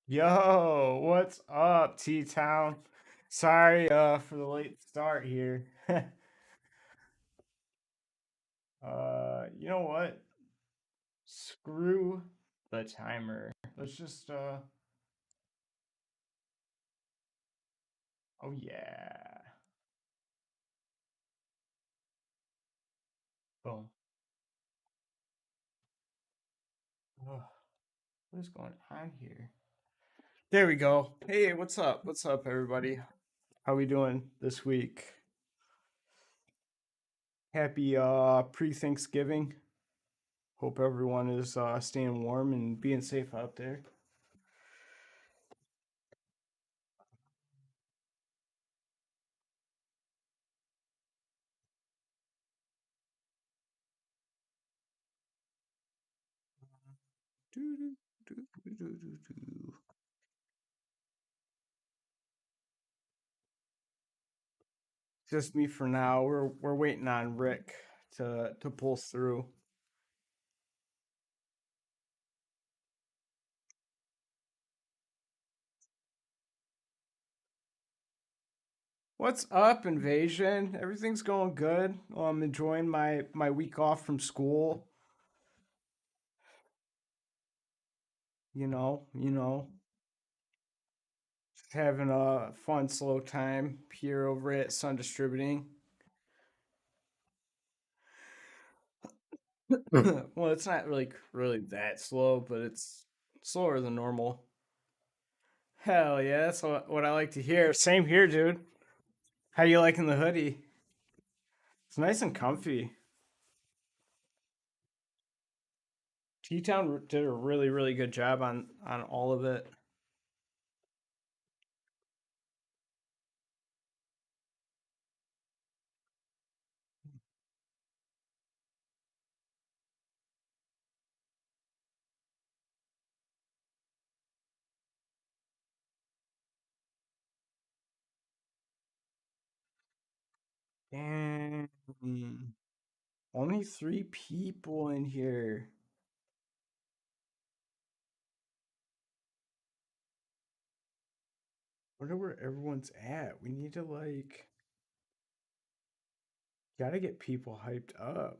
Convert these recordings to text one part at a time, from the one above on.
Yo, what's up, T Town? Sorry for the late start here. You know what? Screw the timer. Let's just oh yeah. Boom. Ugh, what is going on here? There we go. Hey, what's up? What's up, everybody? How we doing this week? Happy pre-Thanksgiving. Hope everyone is staying warm and being safe out there. Doo, doo, doo, doo, doo, doo. Just me for now. We're waiting on Rick to pull through. What's up, Invasion? Everything's going good. I'm enjoying my week off from school. Just having a fun, slow time here over at Sun Distributing. Well, it's not really that slow, but it's slower than normal. Hell yeah, that's what I like to hear. Same here, dude. How you liking the hoodie? It's nice and comfy. T Town did a really good job on all of it. Dang. Only three people in here. Wonder where everyone's at. We need to gotta get people hyped up.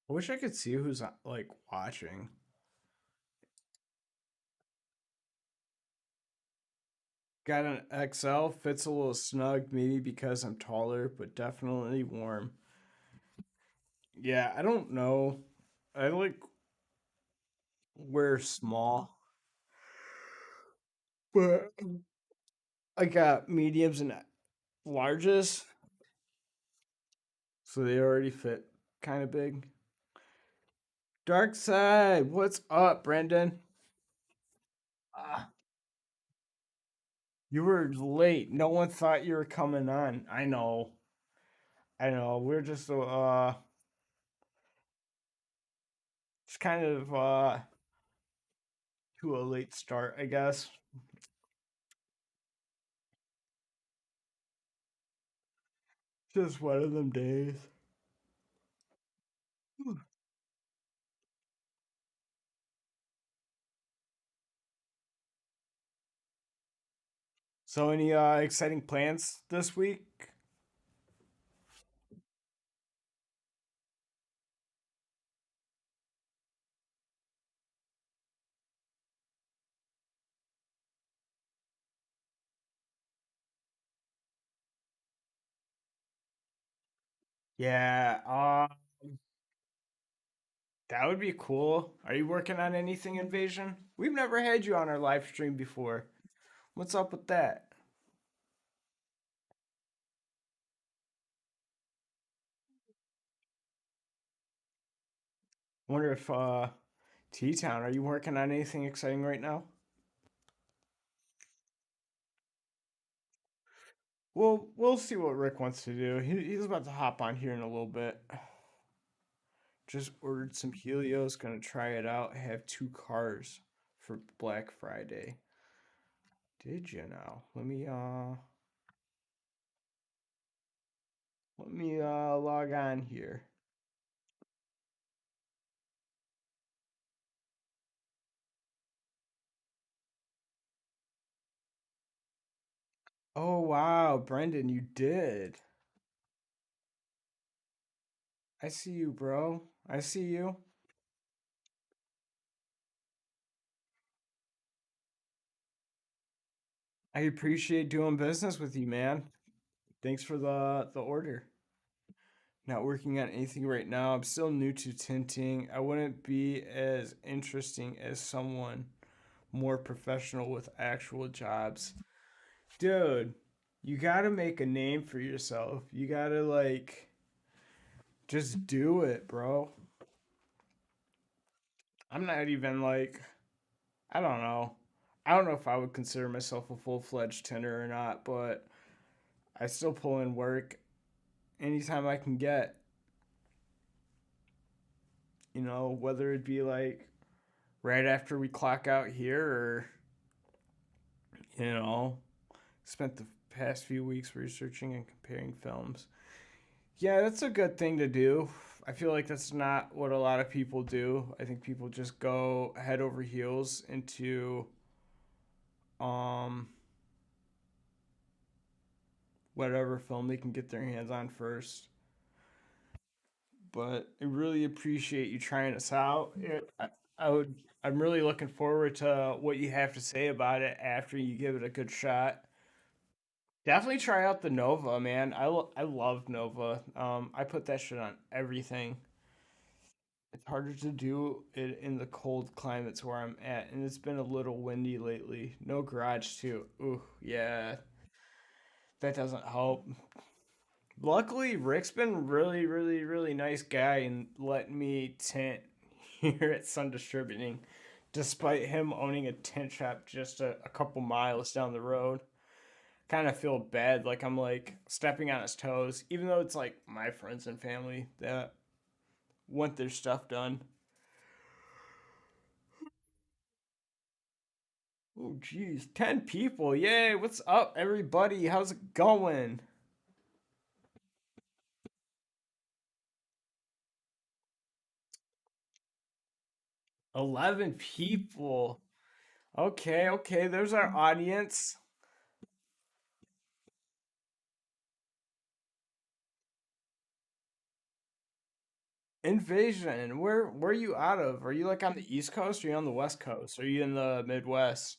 I wish I could see who's watching. Got an XL, fits a little snug, maybe because I'm taller, but definitely warm. Yeah, I don't know. I wear small, but I got mediums and larges, so they already fit kind of big. Dark side, what's up, Brendan? Ah, you were late. No one thought you were coming on. I know. We're just kind of to a late start, I guess. Just one of them days. So, any exciting plans this week? Yeah, that would be cool. Are you working on anything, Invasion? We've never had you on our live stream before. What's up with that? Wonder if T Town, are you working on anything exciting right now? Well, we'll see what Rick wants to do. He's about to hop on here in a little bit. Just ordered some Helios, gonna try it out. Have two cars for Black Friday. Did you now? Let me log on here. Oh wow, Brendan, you did. I see you, bro. I see you. I appreciate doing business with you, man. Thanks for the order. Not working on anything right now. I'm still new to tinting. I wouldn't be as interesting as someone more professional with actual jobs. Dude, you gotta make a name for yourself. You gotta just do it, bro. I'm not even I don't know. I don't know if I would consider myself a full fledged tinter or not, but I still pull in work anytime I can get. Whether it be right after we clock out here or, you know, spent the past few weeks researching and comparing films. Yeah, that's a good thing to do. I feel like that's not what a lot of people do. I think people just go head over heels into um whatever film they can get their hands on first. But I really appreciate you trying us out. I would. I'm really looking forward to what you have to say about it after you give it a good shot. Definitely try out the Nova, man. I love Nova. I put that shit on everything. It's harder to do it in the cold climates where I'm at, and it's been a little windy lately. No garage too. Ooh, yeah, that doesn't help. Luckily, Rick's been really, really, really nice guy and letting me tint here at Sun Distributing, despite him owning a tint shop just a couple miles down the road. Kind of feel bad, like I'm stepping on his toes, even though it's like my friends and family that want their stuff done. Oh, geez, 10 people. Yay, what's up, everybody? How's it going? 11 people. Okay, okay, there's our audience. Invasion. Where are you out of? Are you like on the East Coast? Or are you on the West Coast? Are you in the Midwest?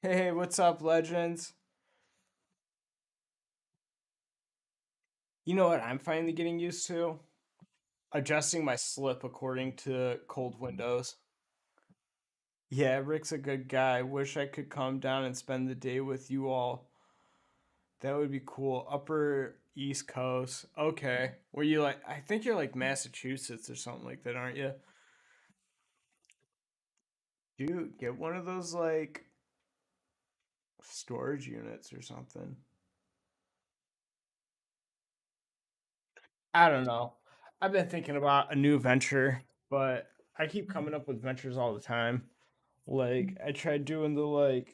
Hey, what's up, legends? You know what I'm finally getting used to? Adjusting my slip according to cold windows. Yeah, Rick's a good guy. Wish I could come down and spend the day with you all. That would be cool. Upper East Coast. Okay. Were you I think you're like Massachusetts or something like that, aren't you? Dude, get one of those storage units or something. I don't know. I've been thinking about a new venture, but I keep coming up with ventures all the time. I tried doing the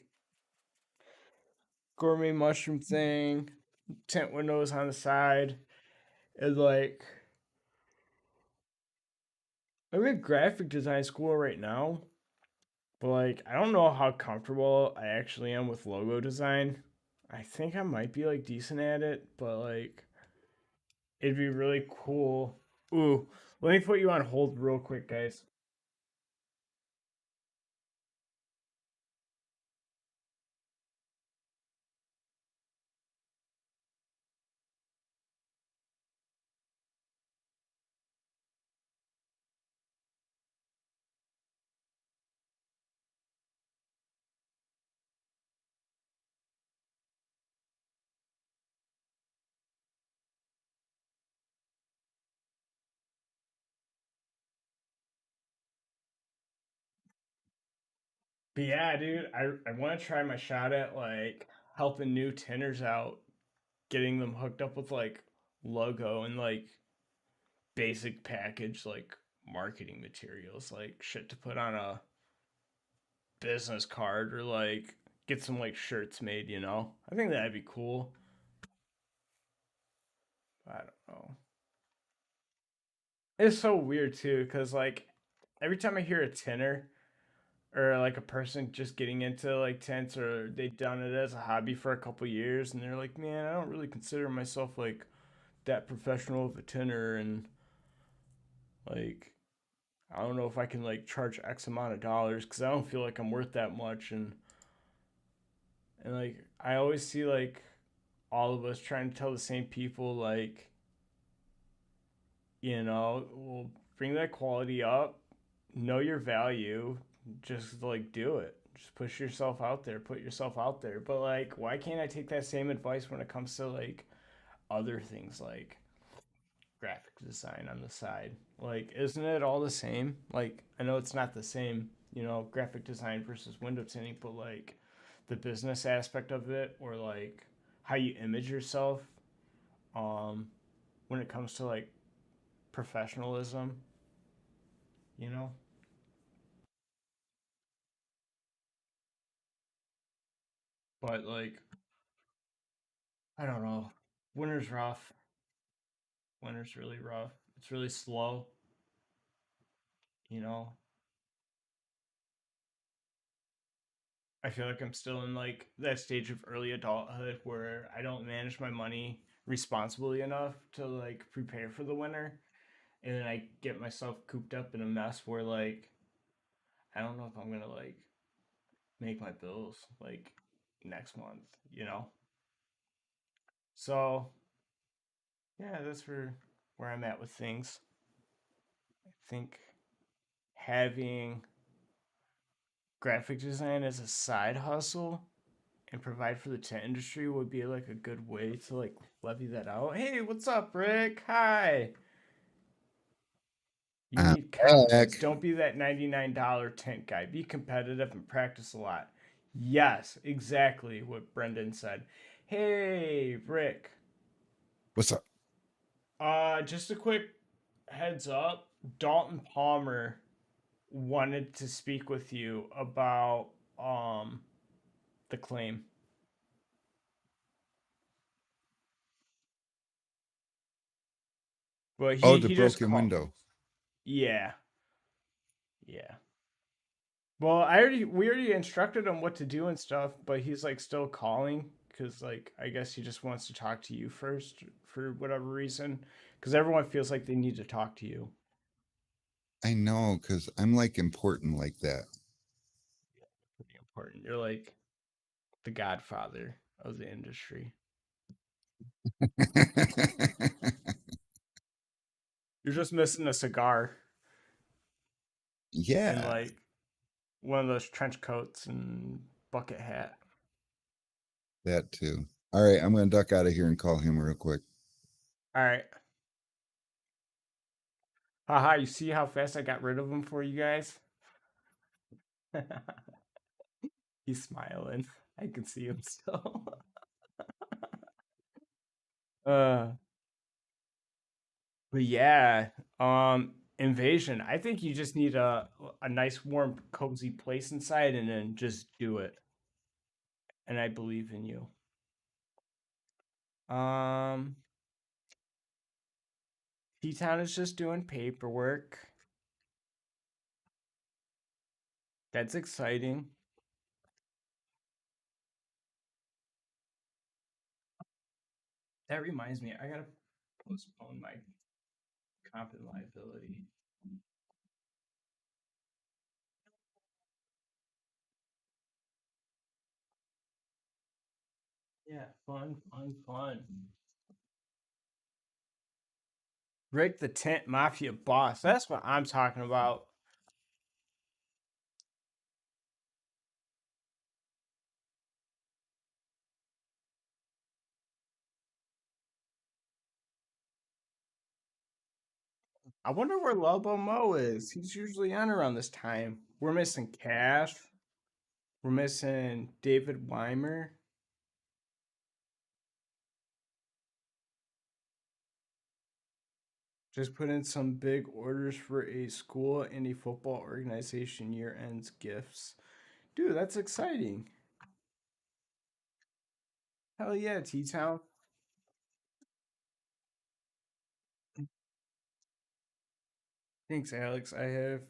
gourmet mushroom thing, tent windows on the side, and I'm in graphic design school right now, but I don't know how comfortable I actually am with logo design. I think I might be decent at it, but it'd be really cool. Ooh, let me put you on hold real quick, guys. But yeah, dude, I want to try my shot at like helping new tinners out, getting them hooked up with like logo and like basic package like marketing materials, like shit to put on a business card or like get some like shirts made, you know? I think that'd be cool. I don't know. It's so weird too, because like every time I hear a tinner or like a person just getting into like tents or they've done it as a hobby for a couple years and they're like, man, I don't really consider myself like that professional of a tinner and like I don't know if I can like charge X amount of dollars because I don't feel like I'm worth that much and like I always see like all of us trying to tell the same people like we'll bring that quality up, know your value, just like do it. Just push yourself out there, put yourself out there. But like, why can't I take that same advice when it comes to like other things like graphic design on the side? Like, isn't it all the same? Like, I know it's not the same, graphic design versus window tinting, but like the business aspect of it or like how you image yourself um when it comes to like professionalism, you know? But like, I don't know. Winter's rough. Winter's really rough. It's really slow, you know. I feel like I'm still in like that stage of early adulthood where I don't manage my money responsibly enough to like prepare for the winter. And then I get myself cooped up in a mess where like I don't know if I'm gonna like make my bills like next month, you know? So yeah, that's where I'm at with things. I think having graphic design as a side hustle and provide for the tent industry would be like a good way to like levy that out. Hey, what's up, Rick? Hi. You I'm need confidence. back. Don't be that $99 tent guy. Be competitive and practice a lot. Yes, exactly what Brendan said. Hey, Rick. What's up? Just a quick heads up. Dalton Palmer wanted to speak with you about the claim. But Oh, he the he just broken called. window. Yeah, yeah. Well, we already instructed him what to do and stuff, but he's like still calling because like I guess he just wants to talk to you first for whatever reason because everyone feels like they need to talk to you. I know, because I'm like important like that. Pretty important. You're like the godfather of the industry. You're just missing a cigar and Yeah, like one of those trench coats and bucket hat. that too. All right, I'm going to duck out of here and call him real quick. All right. Haha, you see how fast I got rid of him for you guys? He's smiling. I can see him still. uh But yeah, invasion. I think you just need a nice warm cozy place inside and then just do it. And I believe in you. Um T-Town is just doing paperwork. That's exciting. That reminds me, I gotta postpone my comp and liability. Yeah, fun, fun, fun. Rick the Tent Mafia boss. That's what I'm talking about. I wonder where Lobo Mo is. He's usually on around this time. We're missing Cash. We're missing David Weimer. Just put in some big orders for a school and a football organization year ends gifts. Dude, that's exciting. Hell yeah, T Town. Thanks, Alex. I have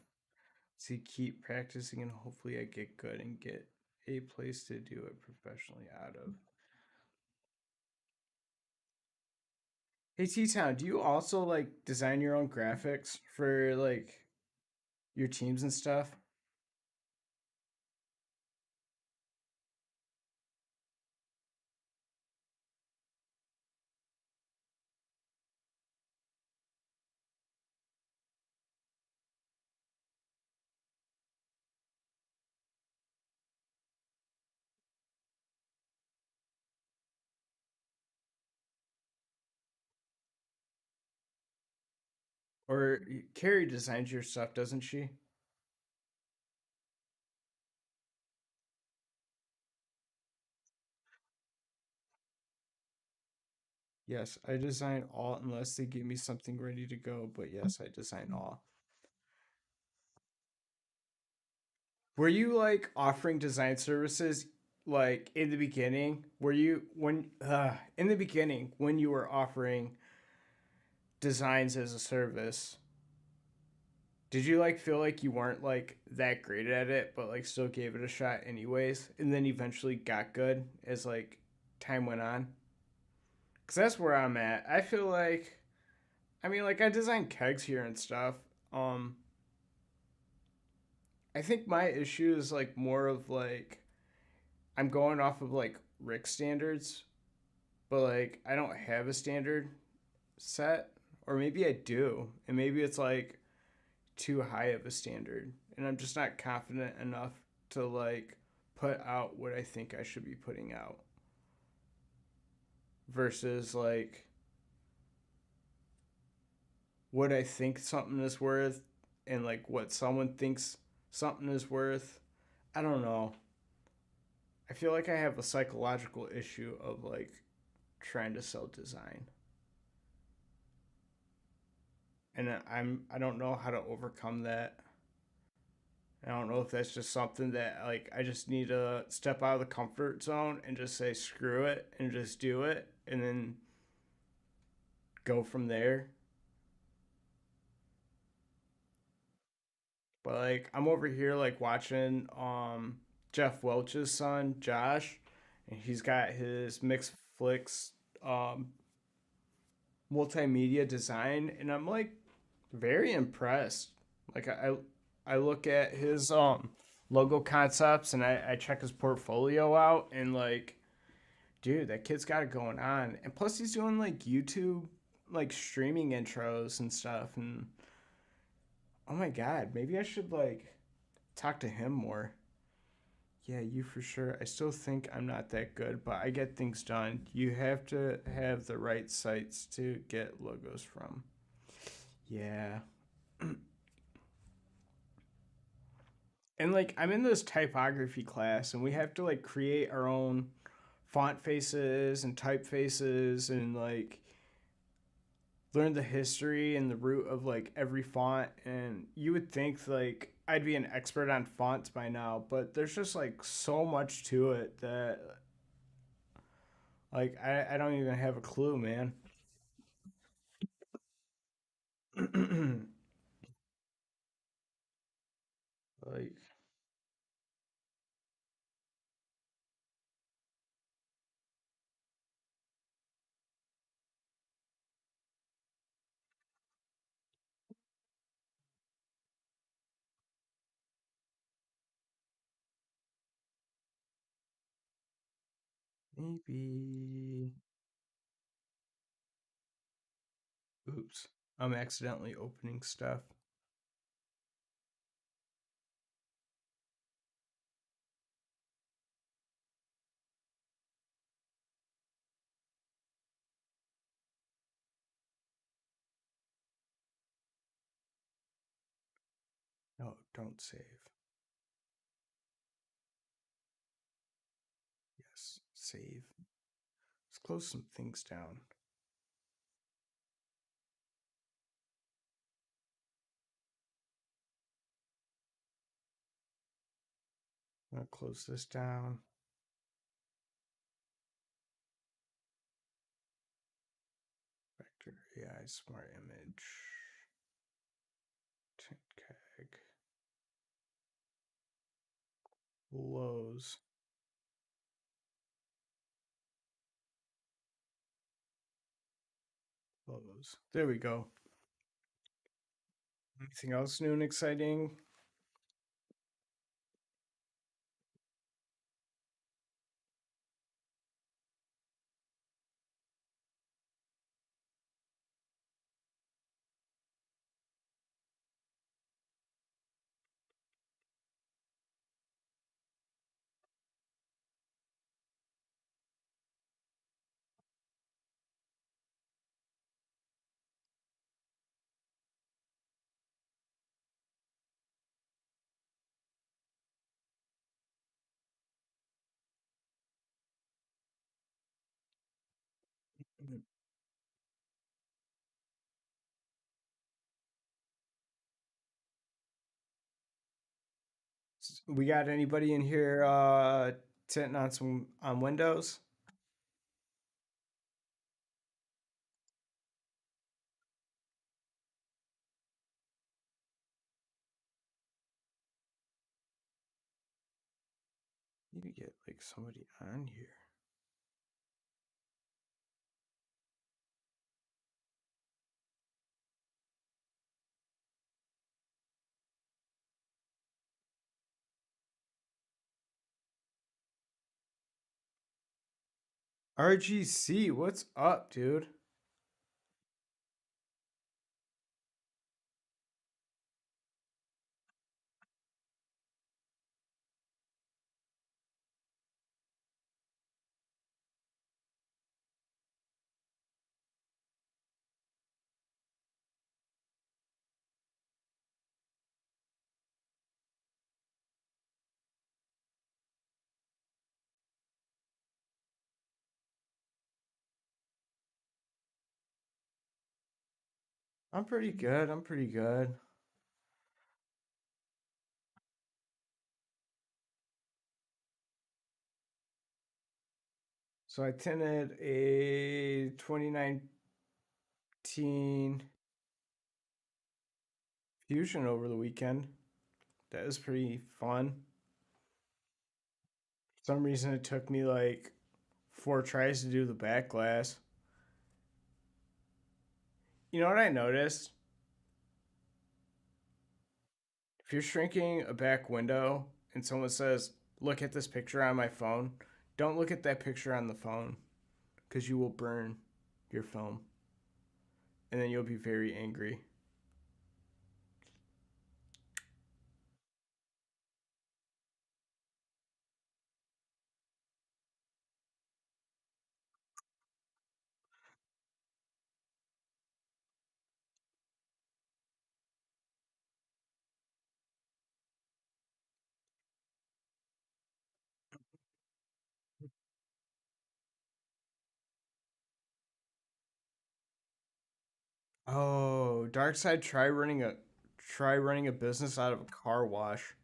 to keep practicing and hopefully I get good and get a place to do it professionally out of. Hey T Town, do you also like design your own graphics for like your teams and stuff? Or Carrie designs your stuff, doesn't she? Yes, I design all unless they give me something ready to go, but yes, I design all. Were you like offering design services like in the beginning? Were you when in the beginning when you were offering designs as a service? Did you like feel like you weren't like that great at it, but like still gave it a shot anyways, and then eventually got good as like time went on? Cause that's where I'm at. I feel like I mean like I design kegs here and stuff. Um, I think my issue is like more of like I'm going off of like Rick standards, but like I don't have a standard set, or maybe I do, and maybe it's like too high of a standard, and I'm just not confident enough to like put out what I think I should be putting out versus like what I think something is worth and like what someone thinks something is worth. I don't know. I feel like I have a psychological issue of like trying to sell design. And I don't know how to overcome that. I don't know if that's just something that like I just need to step out of the comfort zone and just say screw it and just do it and then go from there. But like I'm over here like watching Jeff Welch's son Josh, and he's got his mixed flicks um multimedia design, and I'm like very impressed. Like I look at his logo concepts and I check his portfolio out and like dude, that kid's got it going on. And plus he's doing like YouTube like streaming intros and stuff and oh my god, maybe I should like talk to him more. Yeah, you for sure. I still think I'm not that good, but I get things done. You have to have the right sites to get logos from. Yeah. And like I'm in this typography class and we have to like create our own font faces and typefaces and like learn the history and the root of like every font, and you would think like I'd be an expert on fonts by now, but there's just like so much to it that like I don't even have a clue, man. Like maybe oops, I'm accidentally opening stuff. No, don't save. Save. Let's close some things down. I'm gonna close this down. Vector AI Smart Image. TintCag. Lows. Lows. There we go. Anything else new and exciting? We got anybody in here sitting on some on Windows? Need to get like somebody on here. RGC, what's up, dude? I'm pretty good. I'm pretty good. So I tinted a 2019 Fusion over the weekend. That was pretty fun. For some reason it took me like 4 tries to do the back glass. You know what I noticed? If you're shrinking a back window and someone says, "Look at this picture on my phone," don't look at that picture on the phone because you will burn your film and then you'll be very angry. Oh, Darkseid, try running a business out of a car wash.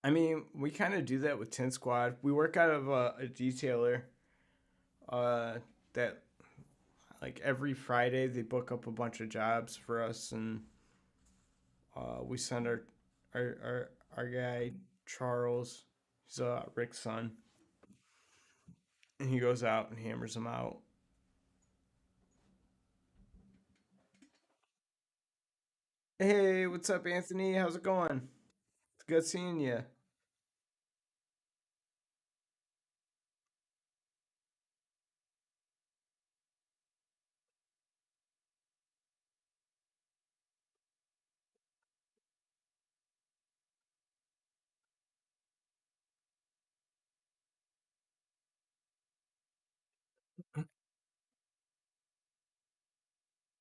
I mean, we kind of do that with Tin Squad. We work out of a detailer uh, that like every Friday they book up a bunch of jobs for us, and we send our guy Charles. He's Rick's son, and he goes out and hammers them out. Hey, what's up, Anthony? How's it going? It's good seeing you.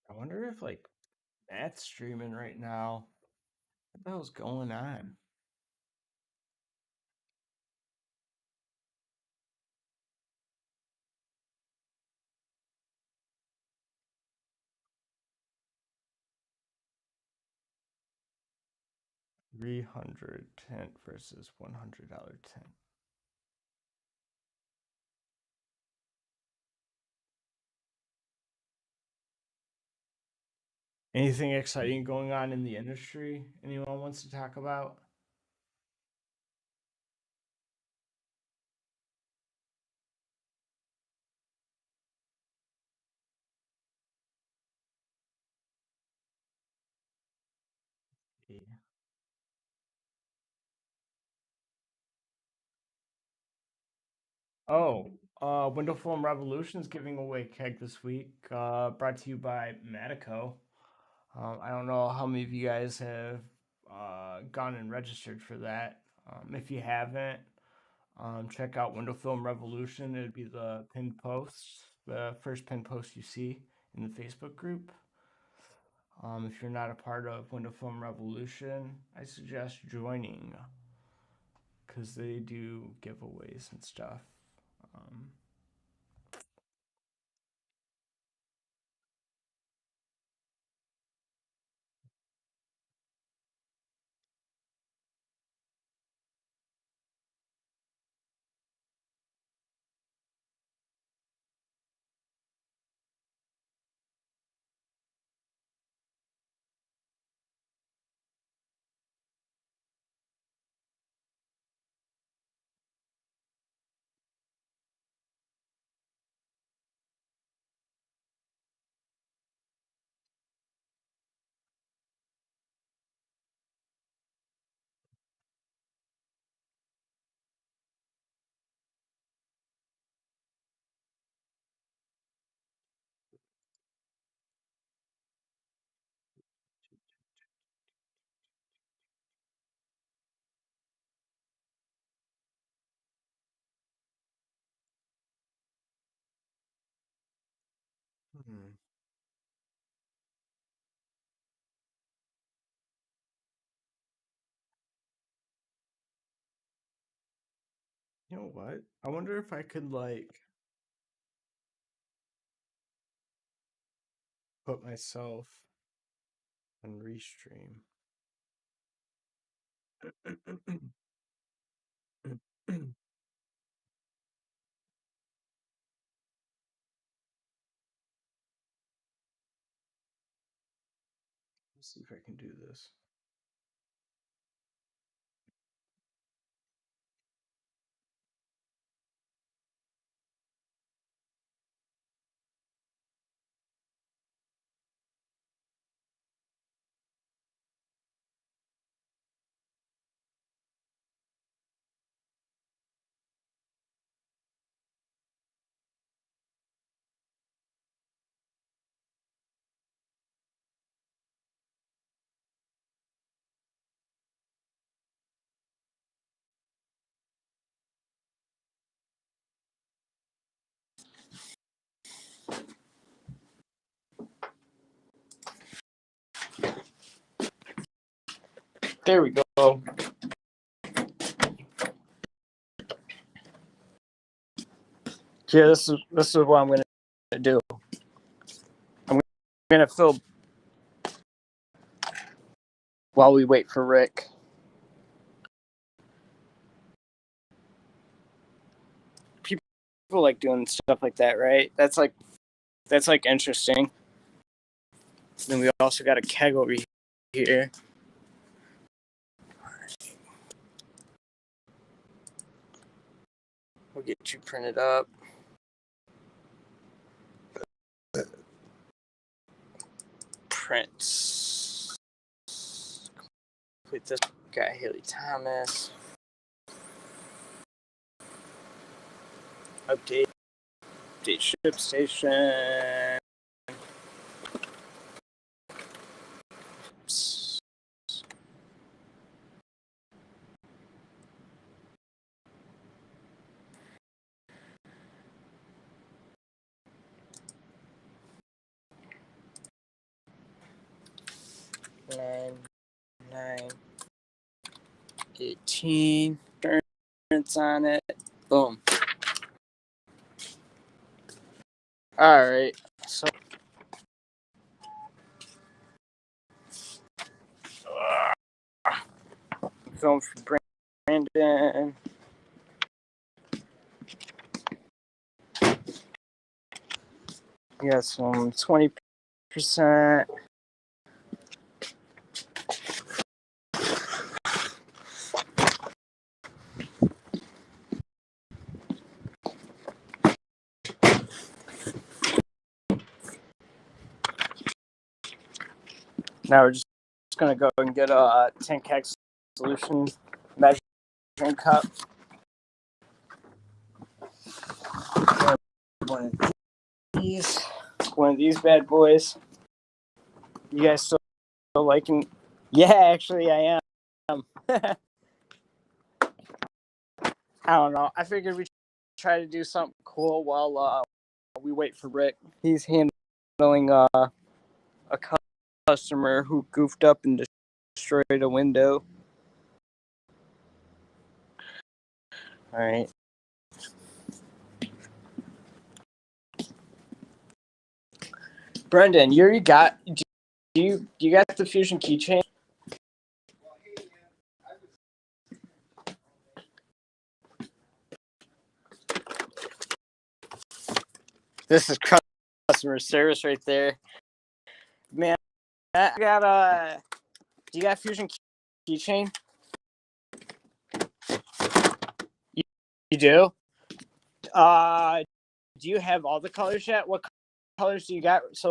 I wonder if like Matt's streaming right now. What the hell's going on? $300 tent versus $100 tent. Anything exciting going on in the industry anyone wants to talk about? Yeah. Oh, Window Film Revolution's giving away keg this week. Brought to you by Matico. I don't know how many of you guys have gone and registered for that. If you haven't, check out Window Film Revolution. It'd be the pinned post, the first pinned post you see in the Facebook group. If you're not a part of Window Film Revolution, I suggest joining because they do giveaways and stuff. Um, hmm. You know what? I wonder if I could like put myself on restream. Let's see if I can do this. There we go. Yeah, this is what I'm gonna do. I'm gonna film while we wait for Rick. People like doing stuff like that, right? That's like interesting. Then we also got a keg over here. We'll get you printed up. Prints. Complete this guy, Haley Thomas. Update ship station. Oops. Nine, 18. Prints on it. Boom. All right. So. film for Brandon. You got some 20%. Now we're just going to go and get a 10K solution measuring cup. One of these bad boys. You guys still liking? Yeah, actually, I am. I don't know. I figured we'd try to do something cool while we wait for Rick. He's handling a customer who goofed up and destroyed a window. All right. Brendan, you already got. Do you got the Fusion keychain? This is customer service right there, man. I got Do you got Fusion keychain? You do. Do you have all the colors yet? What colors do you got? So.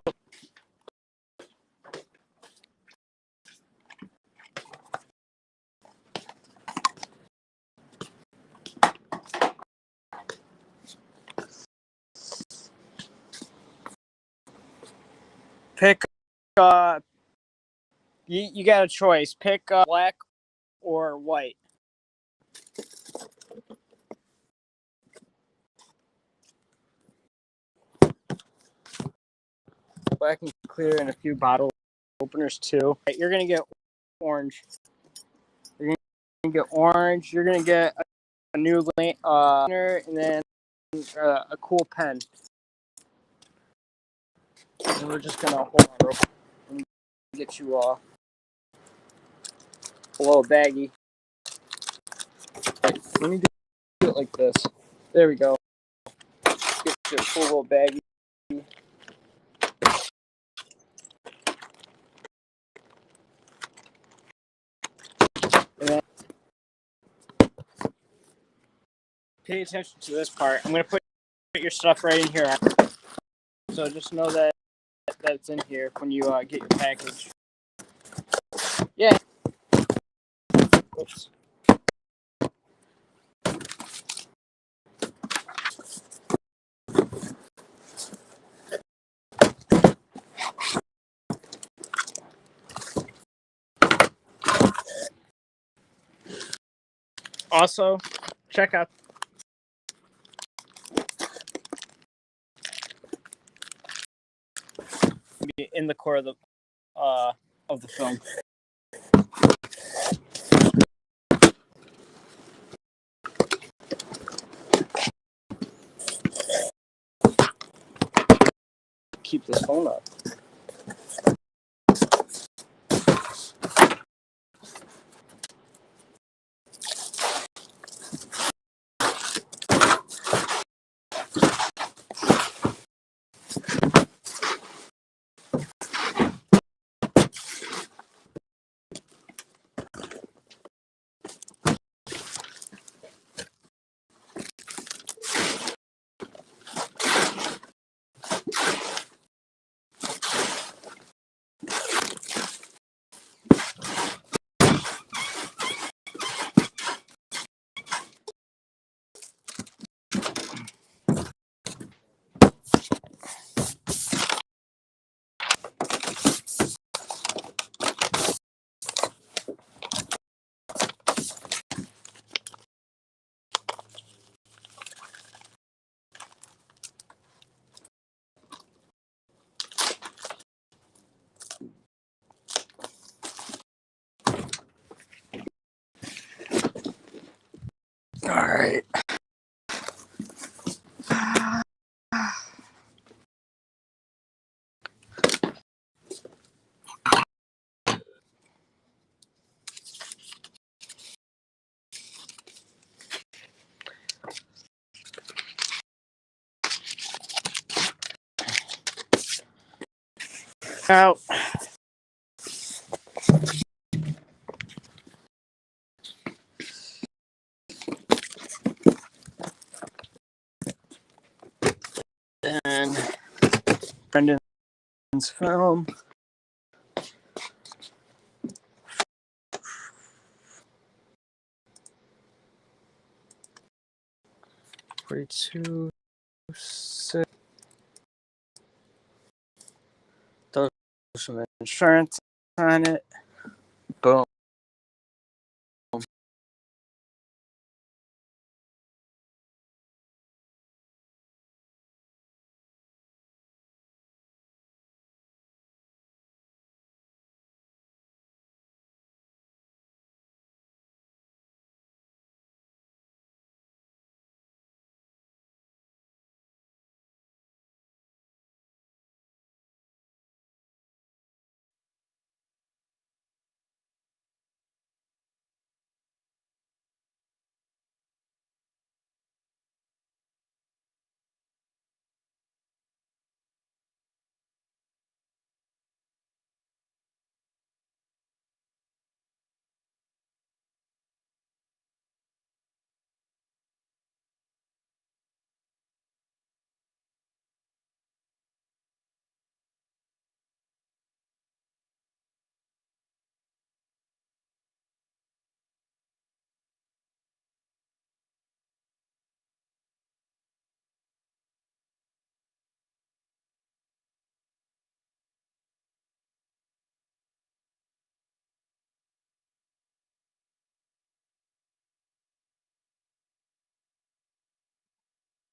Pick you got a choice. Pick black or white. Black and clear and a few bottle openers too. You're gonna get orange. You're gonna get orange. You're gonna get a new liner and then a cool pen. And we're just gonna hold on real quick and get you a little baggie. Right, let me do it like this. There we go. Get you a cool little baggie. And then pay attention to this part. I'm gonna put your stuff right in here. So just know that it's in here when you get your package. Yeah. Oops. Also, check out in the core of the film. Keep this phone up. All right. Out. And Brendan's film. $42, $6. Throw some insurance on it. Boom.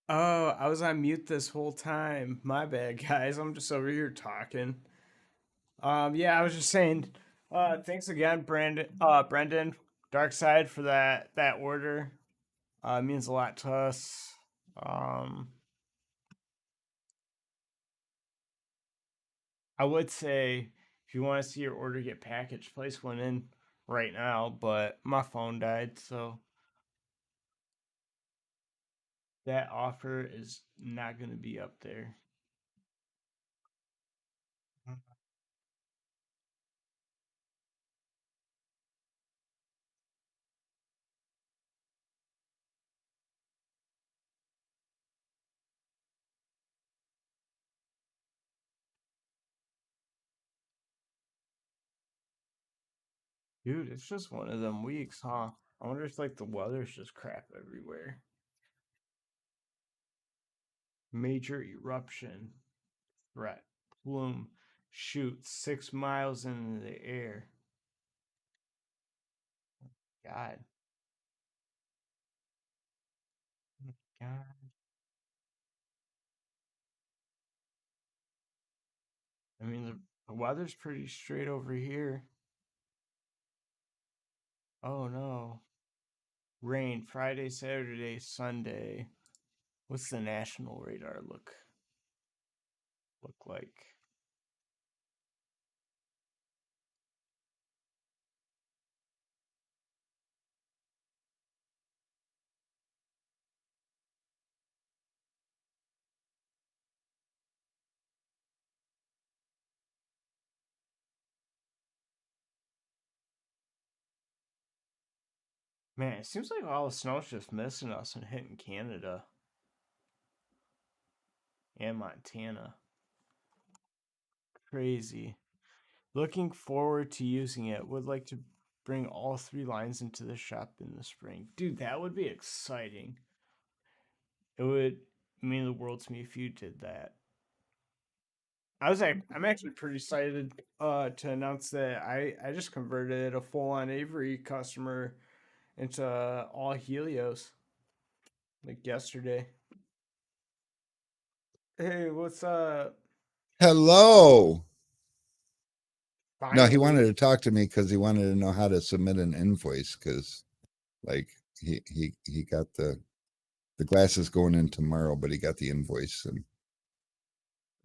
Oh, I was on mute this whole time. My bad, guys. I'm just over here talking. Yeah, I was just saying. Thanks again, Brandon. Brendan, Dark Side for that order. It means a lot to us. Um, I would say if you want to see your order get packaged, place one in right now. But my phone died, so that offer is not going to be up there. Dude, it's just one of them weeks, huh? I wonder if like the weather's just crap everywhere. Major eruption threat. Plume shoots 6 miles into the air. God. God. I mean, the weather's pretty straight over here. Oh no. Rain Friday, Saturday, Sunday. What's the national radar look like? Man, it seems like all the snow's just missing us and hitting Canada and Montana. Crazy. Looking forward to using it. Would like to bring all 3 lines into the shop in the spring. Dude, that would be exciting. It would mean the world to me if you did that. I'm actually pretty excited to announce that I just converted a full on Avery customer into all Helios like yesterday. Hey, what's up? Hello. No, he wanted Finally. to talk to me because he wanted to know how to submit an invoice because like he got the glasses going in tomorrow, but he got the invoice, and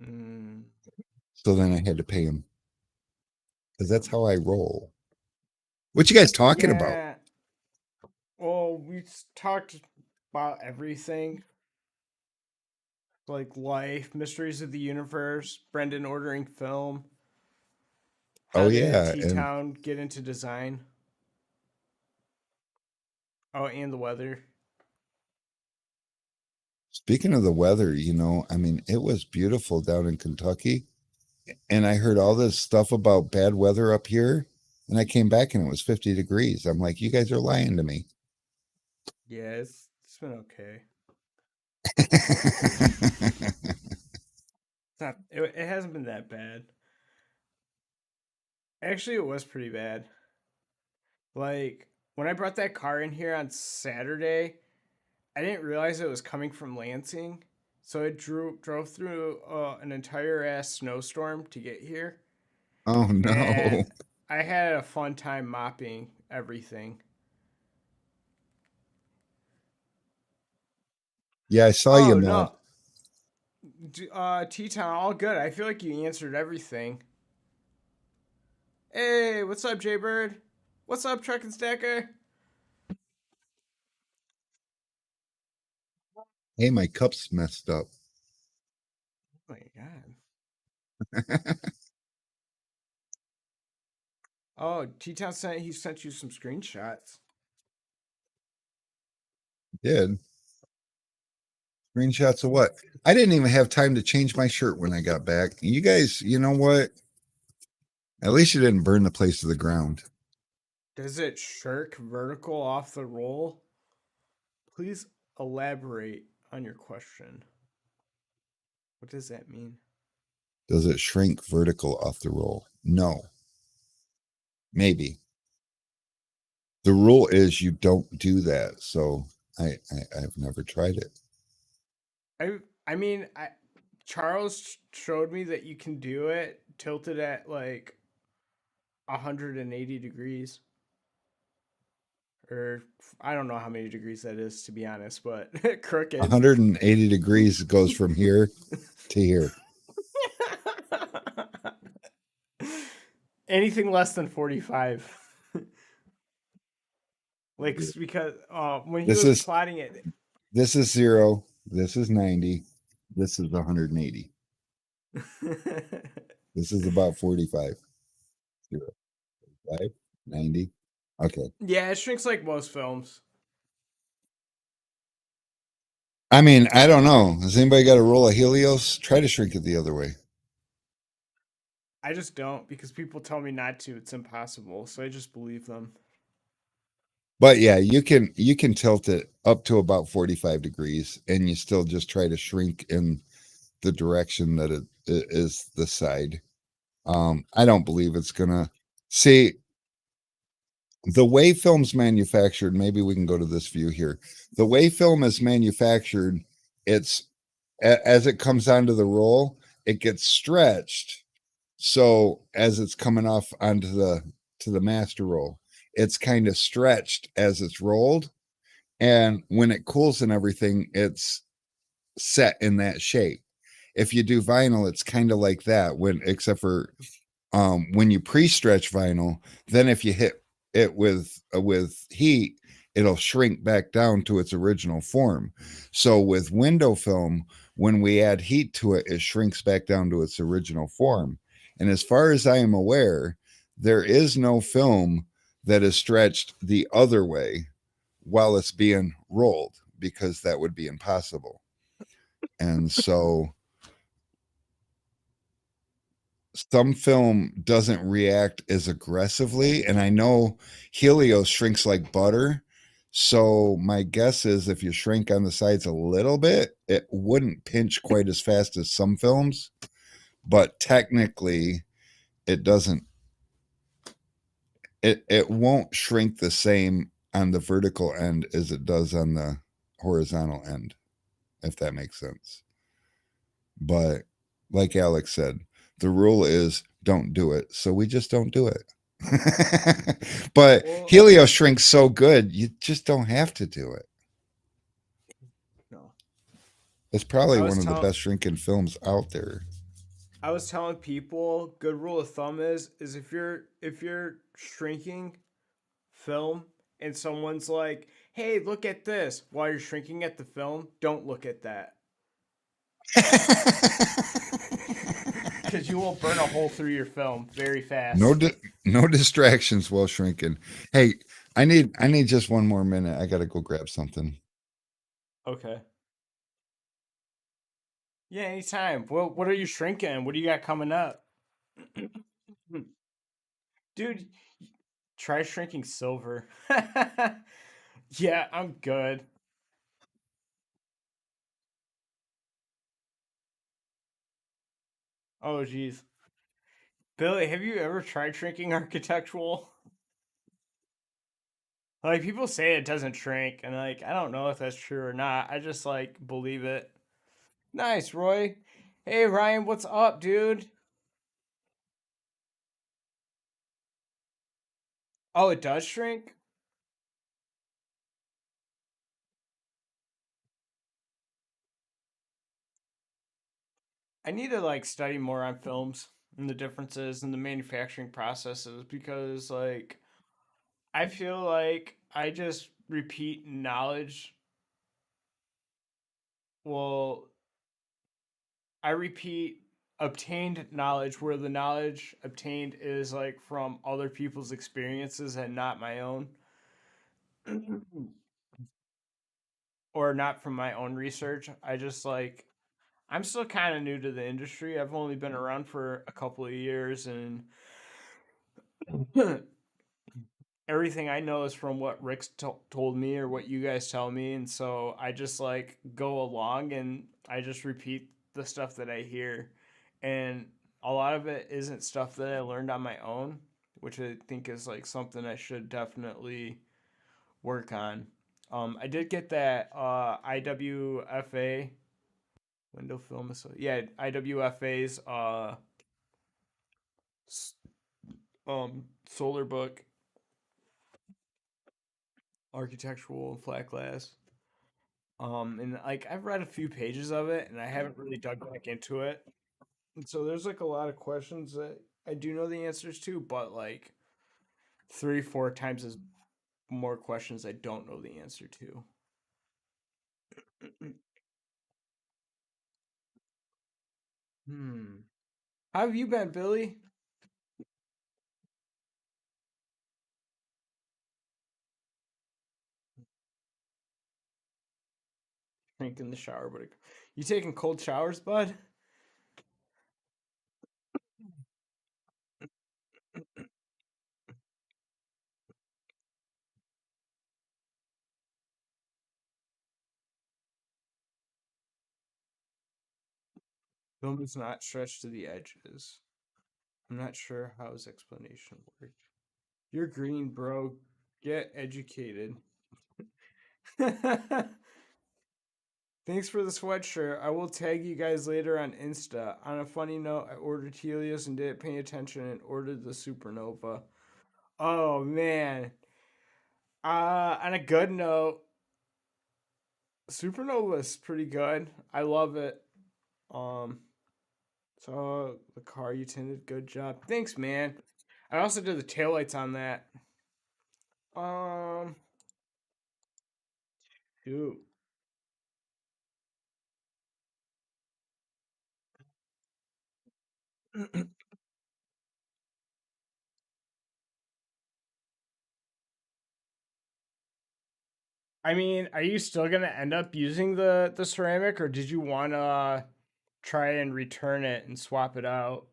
Mm, so then I had to pay him because that's how I roll. What you guys talking about? yeah. Well, we talked about everything like life, mysteries of the universe, Brendan ordering film. How Oh did yeah, T and Town get into design? Oh, and the weather. speaking of the weather, I mean, it was beautiful down in Kentucky, and I heard all this stuff about bad weather up here, and I came back and it was 50 degrees. I'm like, you guys are lying to me. Yeah, it's been okay. It's not. It hasn't been that bad. Actually, it was pretty bad. Like when I brought that car in here on Saturday, I didn't realize it was coming from Lansing, so it drove through an entire ass snowstorm to get here, Oh and no. I had a fun time mopping everything. Yeah, I saw you Oh mop. no, T Town, all good. I feel like you answered everything. Hey, what's up, Jay Bird? What's up, Truck and Stacker? Hey, my cup's messed up. Oh my god. Oh, T Town sent you some screenshots. Did screenshots of what? I didn't even have time to change my shirt when I got back. You guys, you know what? At least you didn't burn the place to the ground. Does it shirk vertical off the roll? Please elaborate on your question. What does that mean? Does it shrink vertical off the roll? No. Maybe. The rule is you don't do that. So I've never tried it. I mean, Charles showed me that you can do it tilted at like 180 degrees, or I don't know how many degrees that is to be honest, but crooked. 180 degrees goes from here to here. Anything less than 45. Like because when he This was is plotting it. this is 0. This is 90. This is 180. This is about 45. 0, 5, 90. Okay. Yeah, it shrinks like most films. I mean, I don't know. Has anybody got a roll of Helios? Try to shrink it the other way. I just don't because people tell me not to. It's impossible, so I just believe them. But yeah, you can tilt it up to about 45 degrees and you still just try to shrink in the direction that it is the side. I don't believe it's gonna see the way film's manufactured. Maybe we can go to this view here. The way film is manufactured, it's as it comes onto the roll, it gets stretched. So as it's coming off onto the master roll, it's kind of stretched as it's rolled. And when it cools and everything, it's set in that shape. If you do vinyl, it's kind of like that when except for when you pre-stretch vinyl, then if you hit it with heat, it'll shrink back down to its original form. So with window film, when we add heat to it, it shrinks back down to its original form. And as far as I am aware, there is no film that is stretched the other way while it's being rolled because that would be impossible. And so some film doesn't react as aggressively. And I know Helios shrinks like butter. So my guess is if you shrink on the sides a little bit, it wouldn't pinch quite as fast as some films. But technically, it doesn't. It won't shrink the same on the vertical end as it does on the horizontal end, if that makes sense. But like Alex said, the rule is don't do it. So we just don't do it. But Well, Helio shrinks so good, you just don't have to do it. no. It's probably I one was of the telling best shrinking films out there. I was telling people good rule of thumb is if you're shrinking film and someone's like, "Hey, look at this," while you're shrinking at the film, don't look at that. because you will burn a hole through your film very No, fast. no distractions while shrinking. Hey, I need just one more minute. I gotta go grab something. Okay. Yeah, anytime. What are you shrinking? What do you got coming up? Dude, try shrinking silver. Yeah, I'm good. Oh, geez. Billy, have you ever tried shrinking architectural? Like, people say it doesn't shrink, and like, I don't know if that's true or not. I just like believe it. Nice, Roy. Hey, Ryan, what's up, dude? Oh, it does shrink? I need to like study more on films and the differences and the manufacturing processes because like I feel like I just repeat knowledge. Well, I repeat obtained knowledge where the knowledge obtained is like from other people's experiences and not my own or not from my own research. I just like I'm still kind of new to the industry. I've only been around for a couple of years and everything I know is from what Rick's told me or what you guys tell me, and so I just like go along and I just repeat the stuff that I hear, and a lot of it isn't stuff that I learned on my own, which I think is like something I should definitely work on. I did get that IWFA window film, so yeah, IWFA's solar book, architectural and flat glass. And like I've read a few pages of it and I haven't really dug back into it. And so there's like a lot of questions that I do know the answers to, but like three, four times as more questions I don't know the answer to. Hmm. How have you been, Billy? Drink in the shower, but you taking cold showers, bud? Film is not stretched to the edges. I'm not sure how his explanation worked. You're green, bro. Get educated. Thanks for the sweatshirt. I will tag you guys later on Insta. On a funny note, I ordered Helios and didn't pay attention and ordered the Supernova. Oh man. On a good note, Supernova is pretty good. I love it. Um, so the car you tinted, good job. Thanks, man. I also did the taillights on that. Um, shoot. I mean, are you still gonna end up using the ceramic, or did you wanna try and return it and swap it out?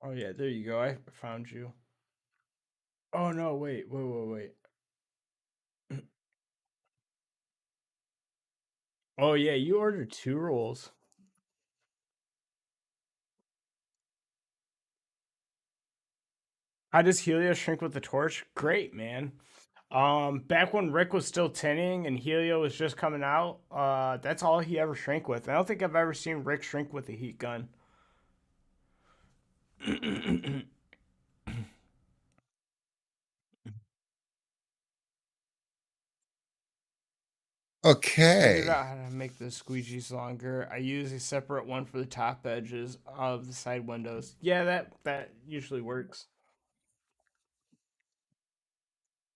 Oh yeah, there you go. I found you. Oh no, wait. Oh yeah, you ordered two rolls. How does Helio shrink with the torch? Great, man. Back when Rick was still tinning and Helio was just coming out, that's all he ever shrank with. I don't think I've ever seen Rick shrink with a heat gun. I figured Okay. out how to make the squeegees longer. I use a separate one for the top edges of the side windows. Yeah, that usually works.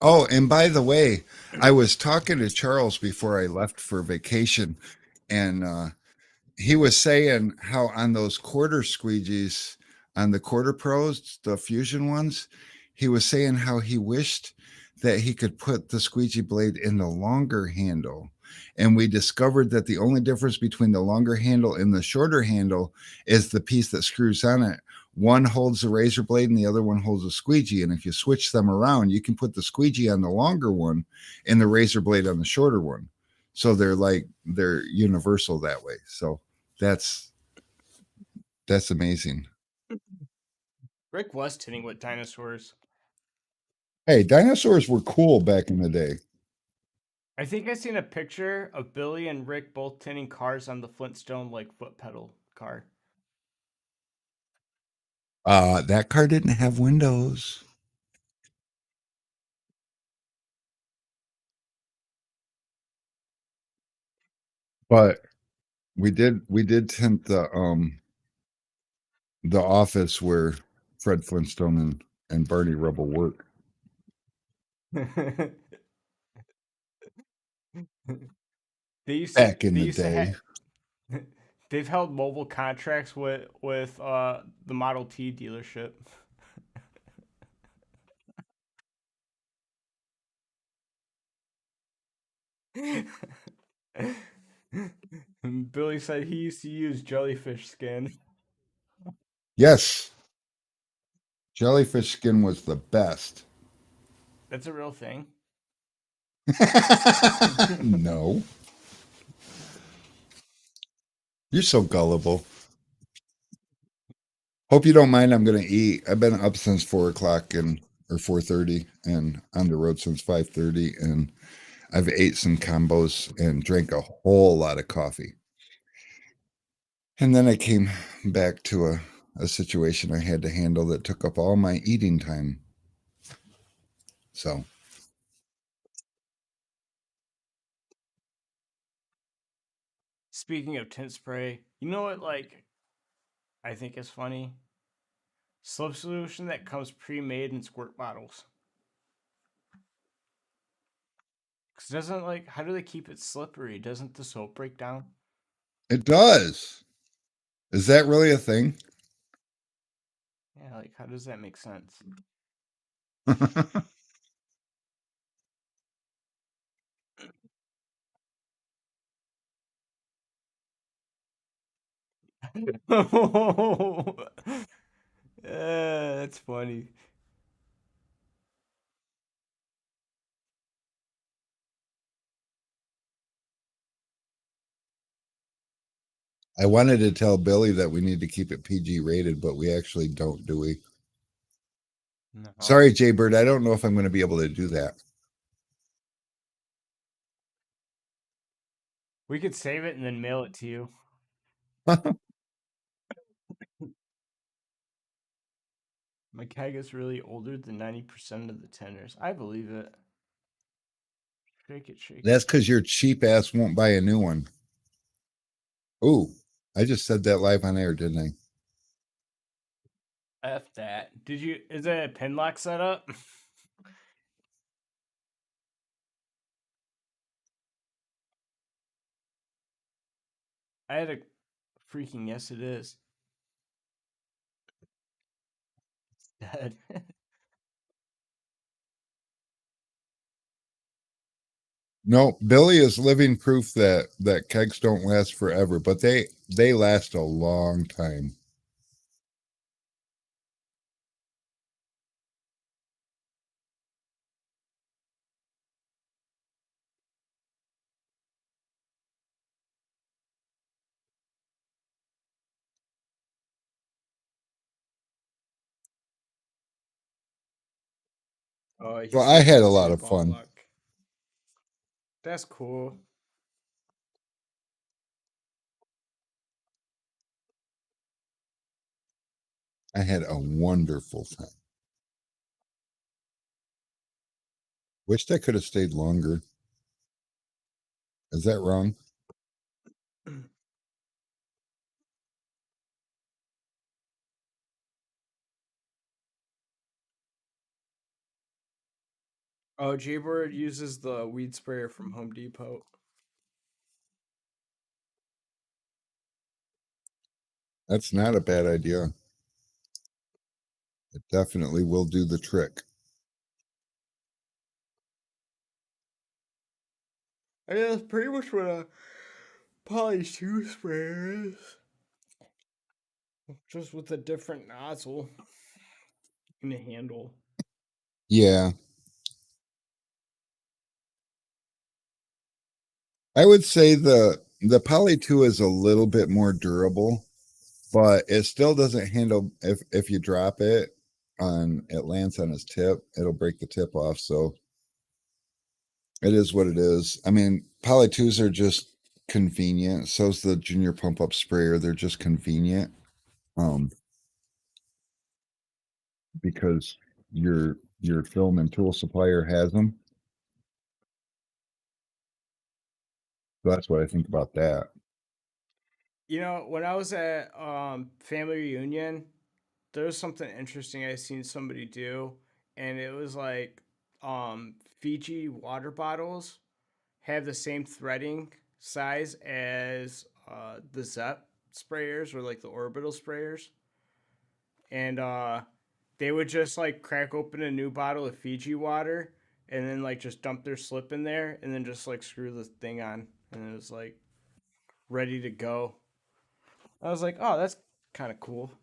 Oh, and by the way, I was talking to Charles before I left for vacation, and he was saying how on those quarter squeegees, on the quarter pros, the fusion ones, he was saying how he wished that he could put the squeegee blade in the longer handle. And we discovered that the only difference between the longer handle and the shorter handle is the piece that screws on it. One holds the razor blade and the other one holds a squeegee. And if you switch them around, you can put the squeegee on the longer one and the razor blade on the shorter one. So they're universal that way. So that's that's amazing. Rick was tinning with dinosaurs. Hey, dinosaurs were cool back in the day. I think I seen a picture of Billy and Rick both tinning cars on the Flintstone like foot pedal car. That car didn't have windows, but we did tint the office where Fred Flintstone and Barney Rubble work they used to back in they the used to have day. they've held mobile contracts with the Model T dealership. Billy said he used to use jellyfish skin. Yes, jellyfish skin was the best. That's a real thing. No, you're so gullible. Hope you don't mind. I'm gonna eat. I've been up since 4 o'clock and or 4:30, and on the road since 5:30, and I've ate some combos and drank a whole lot of coffee. And then I came back to a situation I had to handle that took up all my eating time. So Speaking of tint spray, you know what I think is funny? Soap solution that comes pre-made in squirt bottles. Cause doesn't how do they keep it slippery? Doesn't the soap break down? it does. Is that really a thing? Yeah, how does that make sense? That's funny. I wanted to tell Billy that we need to keep it PG rated, but we actually don't, do we? No. Sorry, Jay Bird. I don't know if I'm going to be able to do that. We could save it and then mail it to you. My keg is really older than 90% of the tenders. I believe it. Shake it, shake That's it. because your cheap ass won't buy a new one. Ooh, I just said that live on air, didn't I? F that. Is it a pin lock setup? I had a freaking yes, it is. Dead. No, Billy is living proof that kegs don't last forever, but they last a long time. Oh, he Well, I said had a it's lot your of ball fun. luck. That's cool. I had a wonderful time. Wished I could have stayed longer. Is that wrong? Oh, Jaybird uses the weed sprayer from Home Depot. That's not a bad idea. It definitely will do the trick. And that's pretty much what a poly 2 sprayer is. Just with a different nozzle and a handle. Yeah. I would say the Poly 2 is a little bit more durable, but it still doesn't handle if you drop it on it lands on its tip, it'll break the tip off. So it is what it is. I mean, Poly 2s are just convenient. So's the junior pump up sprayer. They're just convenient. Um, because your film and tool supplier has them. So that's what I think about that. You know, when I was at family reunion, there was something interesting I seen somebody do, and it was like Fiji water bottles have the same threading size as the Zep sprayers or like the orbital sprayers, and they would just like crack open a new bottle of Fiji water and then like just dump their slip in there and then just like screw the thing on, and it was like ready to go. I was like, oh, that's kind of cool. I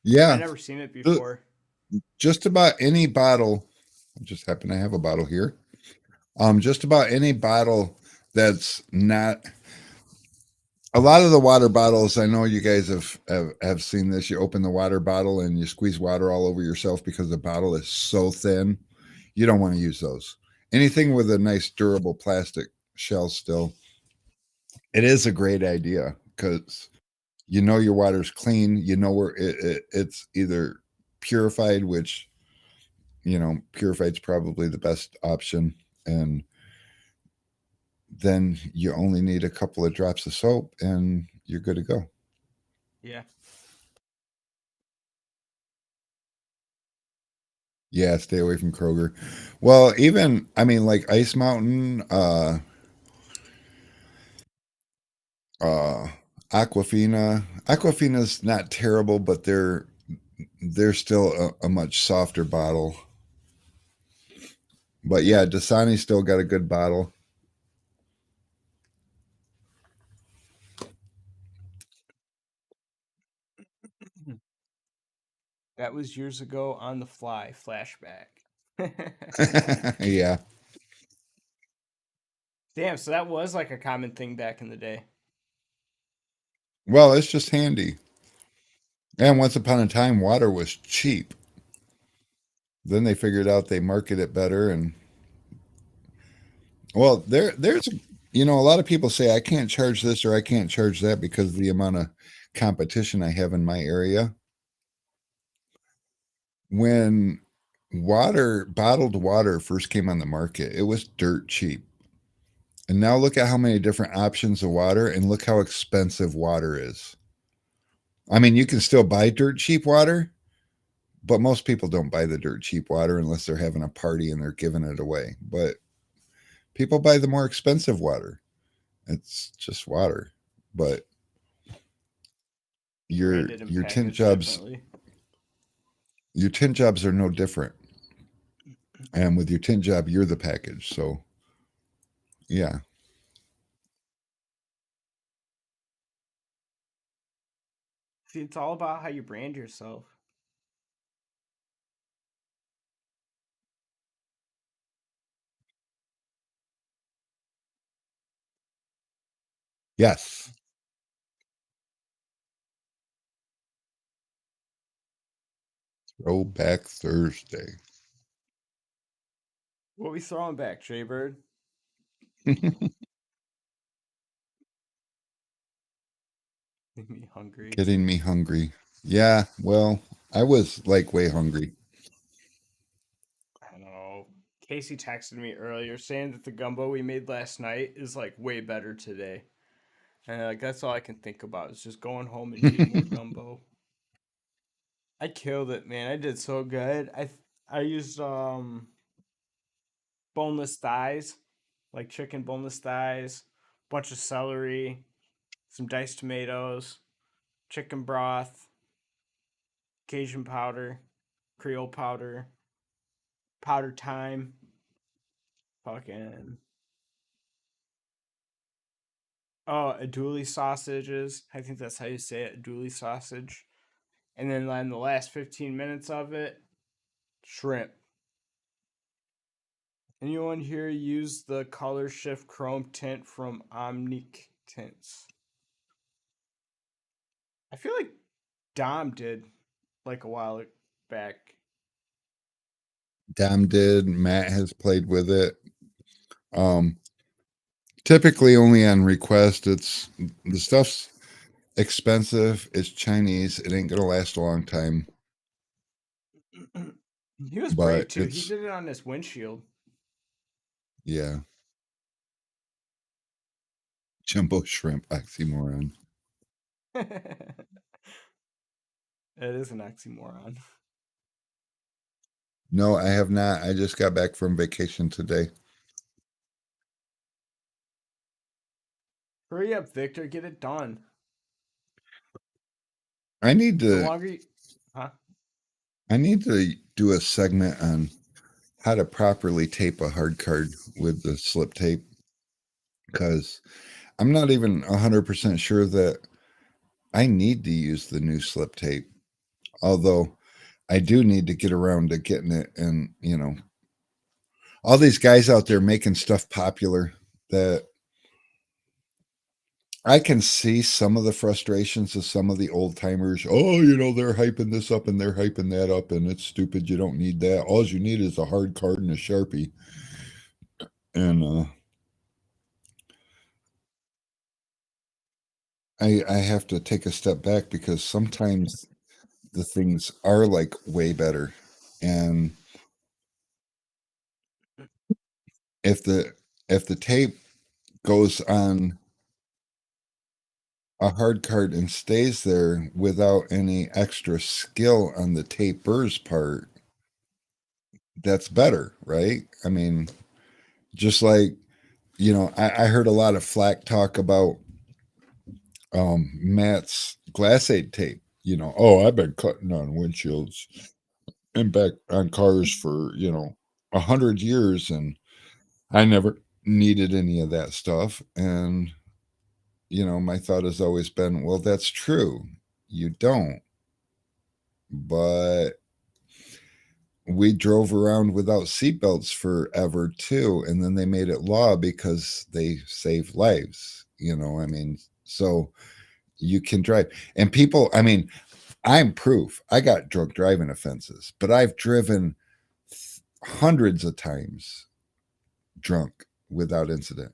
Yeah. never seen it the- before. Just about any bottle. I just happen to have a bottle here. Just about any bottle that's not a lot of the water bottles. I know you guys have seen this. You open the water bottle and you squeeze water all over yourself because the bottle is so thin. You don't want to use those. Anything with a nice durable plastic shell still, it is a great idea because you know your water's clean. You know where it's either purified, which purified's probably the best option, and then you only need a couple of drops of soap and you're good to go. Yeah. Yeah, stay away from Kroger. Well, even I mean like Ice Mountain, uh Aquafina. Aquafina's not terrible, but they're still a much softer bottle. But yeah, Dasani still got a good bottle. That was years ago on the fly flashback. Yeah. Damn, so that was like a common thing back in the day. Well, it's just handy. And once upon a time, water was cheap. Then they figured out they market it better, and well, there's a lot of people say I can't charge this or I can't charge that because of the amount of competition I have in my area. When bottled water first came on the market, it was dirt cheap. And now look at how many different options of water and look how expensive water is. I mean, you can still buy dirt cheap water, but most people don't buy the dirt cheap water unless they're having a party and they're giving it away. But people buy the more expensive water. It's just water. But your Branded and your tint packaged jobs differently. your tint jobs are no different. And with your tint job, you're the package. So yeah. See, it's all about how you brand yourself. Yes. Throwback Thursday. What we throwing back, Jaybird? Make me hungry. Getting me hungry. Yeah, well, I was like way hungry. I don't know. Casey texted me earlier saying that the gumbo we made last night is like way better today. And like that's all I can think about is just going home and eating more gumbo. I killed it, man. I did so good. I used boneless thighs, like chicken boneless thighs, bunch of celery, some diced tomatoes, chicken broth, Cajun powder, Creole powder, powdered thyme, fucking andouille sausages. I think that's how you say it, andouille sausage. And then in the last 15 minutes of it, shrimp. Anyone here use the color shift chrome tint from Omnic Tints? I feel like Dom did like a while back. Dom did. Matt has played with it. Um, typically only on request. It's the stuff's expensive. It's Chinese. It ain't gonna last a long time, He was brave but too. He it's did it on his windshield. yeah. Jumbo shrimp oxymoron. It is an oxymoron. No, I have not. I just got back from vacation today. Hurry up, Victor. Get it done. I need The to longer you. Huh? I need to do a segment on how to properly tape a hard card with the slip tape because I'm not even 100% sure that I need to use the new slip tape. Although I do need to get around to getting it, and all these guys out there making stuff popular that I can see some of the frustrations of some of the old timers. Oh, they're hyping this up and they're hyping that up, and it's stupid. You don't need that. All you need is a hard card and a Sharpie. And I have to take a step back because sometimes the things are like way better. And if the tape goes on a hard card and stays there without any extra skill on the taper's part, that's better, right? I mean, just like, I heard a lot of flack talk about Matt's glass aid tape. Oh, I've been cutting on windshields and back on cars for, 100 years, and I never needed any of that stuff. And, my thought has always been, well, that's true. You don't. But we drove around without seatbelts forever too. And then they made it law because they save lives. I mean, so you can drive. And people, I mean, I'm proof. I got drunk driving offenses, but I've driven hundreds of times drunk without incident.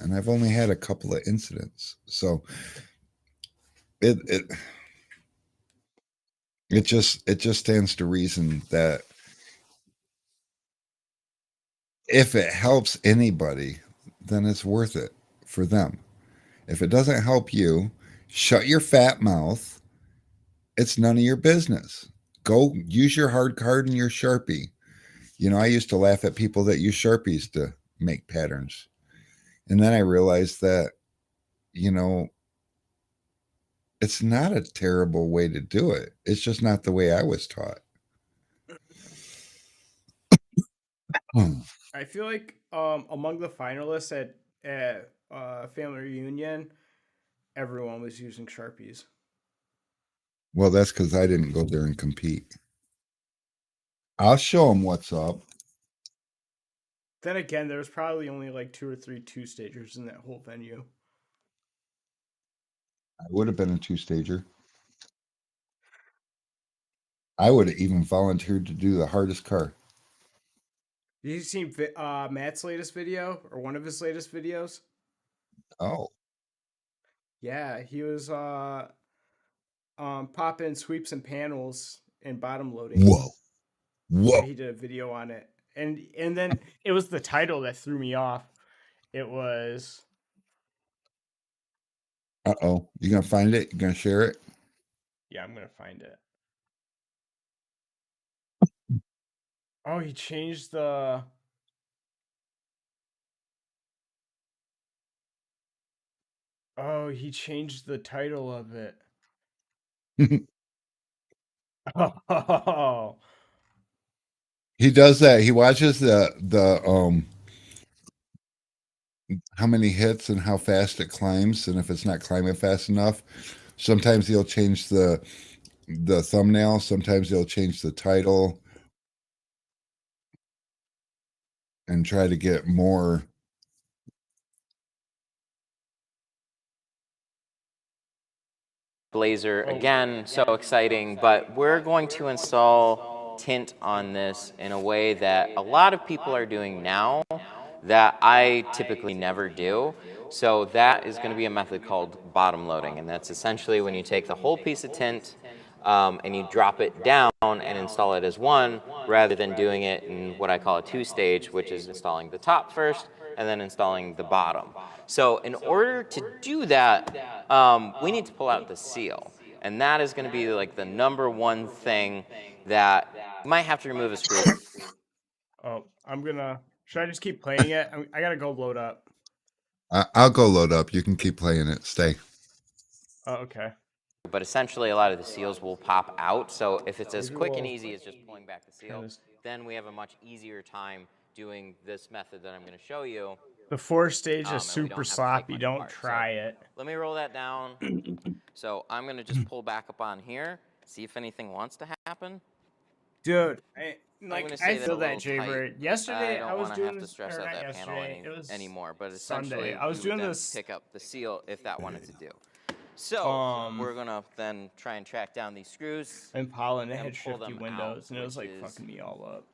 And I've only had a couple of incidents. So it it just stands to reason that if it helps anybody, then it's worth it for them. If it doesn't help you, shut your fat mouth. It's none of your business. Go use your hard card and your Sharpie. I used to laugh at people that use Sharpies to make patterns. And then I realized that, you know, it's not a terrible way to do it. It's just not the way I was taught. Hmm. I feel like among the finalists at family reunion, everyone was using Sharpies. Well, that's because I didn't go there and compete. I'll show them what's up. Then again, there was probably only like two or three two stagers in that whole venue. I would have been a two-stager. I would have even volunteered to do the hardest car. Did you see Matt's latest video or one of his latest videos? Oh, Yeah, he was popping sweeps and panels and bottom loading. whoa, Yeah, whoa. he did a video on it. And then it was the title that threw me off. It was Uh-oh. You gonna find it? You gonna share it? yeah, I'm gonna find it. Oh, he changed the he changed the title of it. Oh, He does that. He watches the how many hits and how fast it climbs, and if it's not climbing fast enough, sometimes he'll change the thumbnail, sometimes he'll change the title and try to get more. Blazer again, so exciting, but we're going to install tint on this in a way that a lot of people are doing now that I typically never do. So that is going to be a method called bottom loading, and that's essentially when you take the whole piece of tint and you drop it down and install it as one, rather than doing it in what I call a two-stage, which is installing the top first and then installing the bottom. So in order to do that, we need to pull out the seal. And that is going to be like the #1 thing that you might have to remove a screw. oh, I'm gonna. Should I just keep playing it? I gotta go load up. I'll go load up. You can keep playing it. Stay. Oh, okay. But essentially, a lot of the seals will pop out. So if it's as Maybe quick and we'll easy as just pulling back the seal, kinda- then we have a much easier time doing this method that I'm going to show you. The 4-stage and we is don't super have to take sloppy. much Don't apart. try So it. let me roll that down. So I'm going to just pull back up on here, see if anything wants to happen. Dude, gonna I say that's a feel that, little Jay tight. Bird. Yesterday, I don't was want to doing have to this, stress or out not that panel yesterday. It was anymore, but Sunday. essentially I was you doing would then this. pick up the seal if that wanted to do. So we're gonna then try and track down these screws, Impala, and it and had pull shifty them windows, out, and it was which like is- fucking me all up.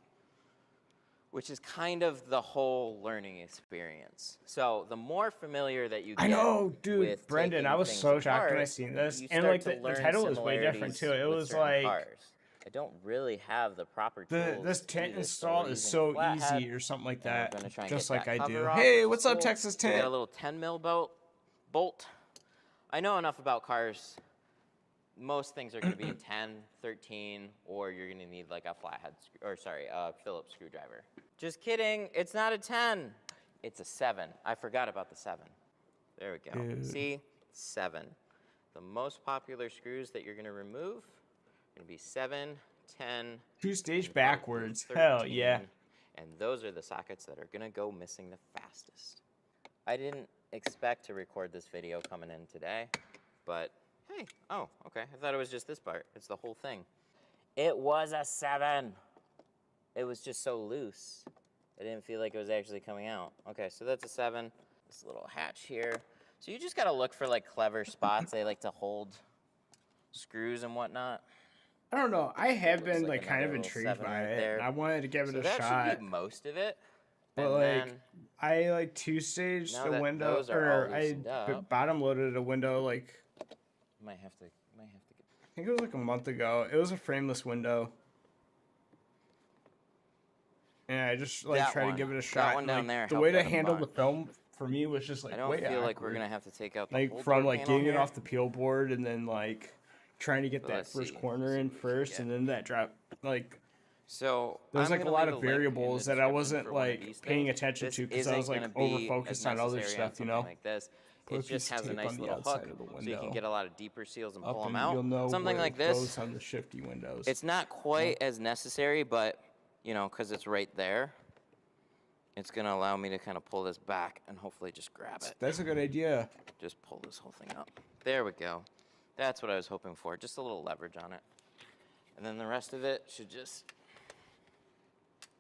which is kind of the whole learning experience. So the more familiar that you get I know, dude. with Brendan, taking I was things so shocked when I apart, seen this, you and start like to the learn title was way different too. It similarities with was certain like cars. I don't really have the proper tools this to do tent this, so install we're is using so a flathead, easy or something like and we're that, gonna try and just get like that I cover do. off, Hey, which what's is up, cool. Texas We got a Tent? little 10 mil bolt. I know enough about cars. Most things are going to be 10, 13, or you're going to need like a flathead, Phillips screwdriver. Just kidding. It's not a 10. It's a 7. I forgot about the 7. There we go. Dude. See? 7. The most popular screws that you're going to remove are going to be 7, 10, 2-stage and probably backwards. Hell 13, yeah. And those are the sockets that are going to go missing the fastest. I didn't expect to record this video coming in today, but hey, oh, okay. I thought it was just this part. It's the whole thing. It was a 7. It was just so loose. I didn't feel like it was actually coming out. Okay, so that's a 7. This little hatch here. So you just gotta look for like clever spots. They like to hold screws and whatnot. I don't know. I have Looks been like like kind of another little intrigued 7 by right it. there. I wanted to give it So a that shot. should be most of it. But And like, then I like 2-stage now the that window, those are all or I loosened up- bottom loaded a window like might have to get. I think it was like a month ago. It was a frameless window. And I just like That tried to one. give it a That shot. one and, down like, there the helped way to out a handle the bunch. film for me was just like I don't way feel like we're awkward. gonna have to take out the Like whole from door like panel getting it here. off the peel board and then like trying to get But that let's first see. corner See in what we can first get. and then that drop like So there's I'm like a gonna lot leave of link in the variables that I description wasn't for one of like these paying things. attention This to because I was isn't like gonna be over as focused on other necessary on stuff, you something know. like this. Put a It just piece of has a tape nice on the little outside hook, of the so you can window. get a lot of deeper seals and pull Up them and you'll out. know Something where like it this. goes on the shifty windows. It's not quite as necessary, but you know, because it's right there, it's gonna allow me to kind of pull this back and hopefully just grab it. That's a good idea. Just pull this whole thing up. There we go. That's what I was hoping for. Just a little leverage on it. And then the rest of it should just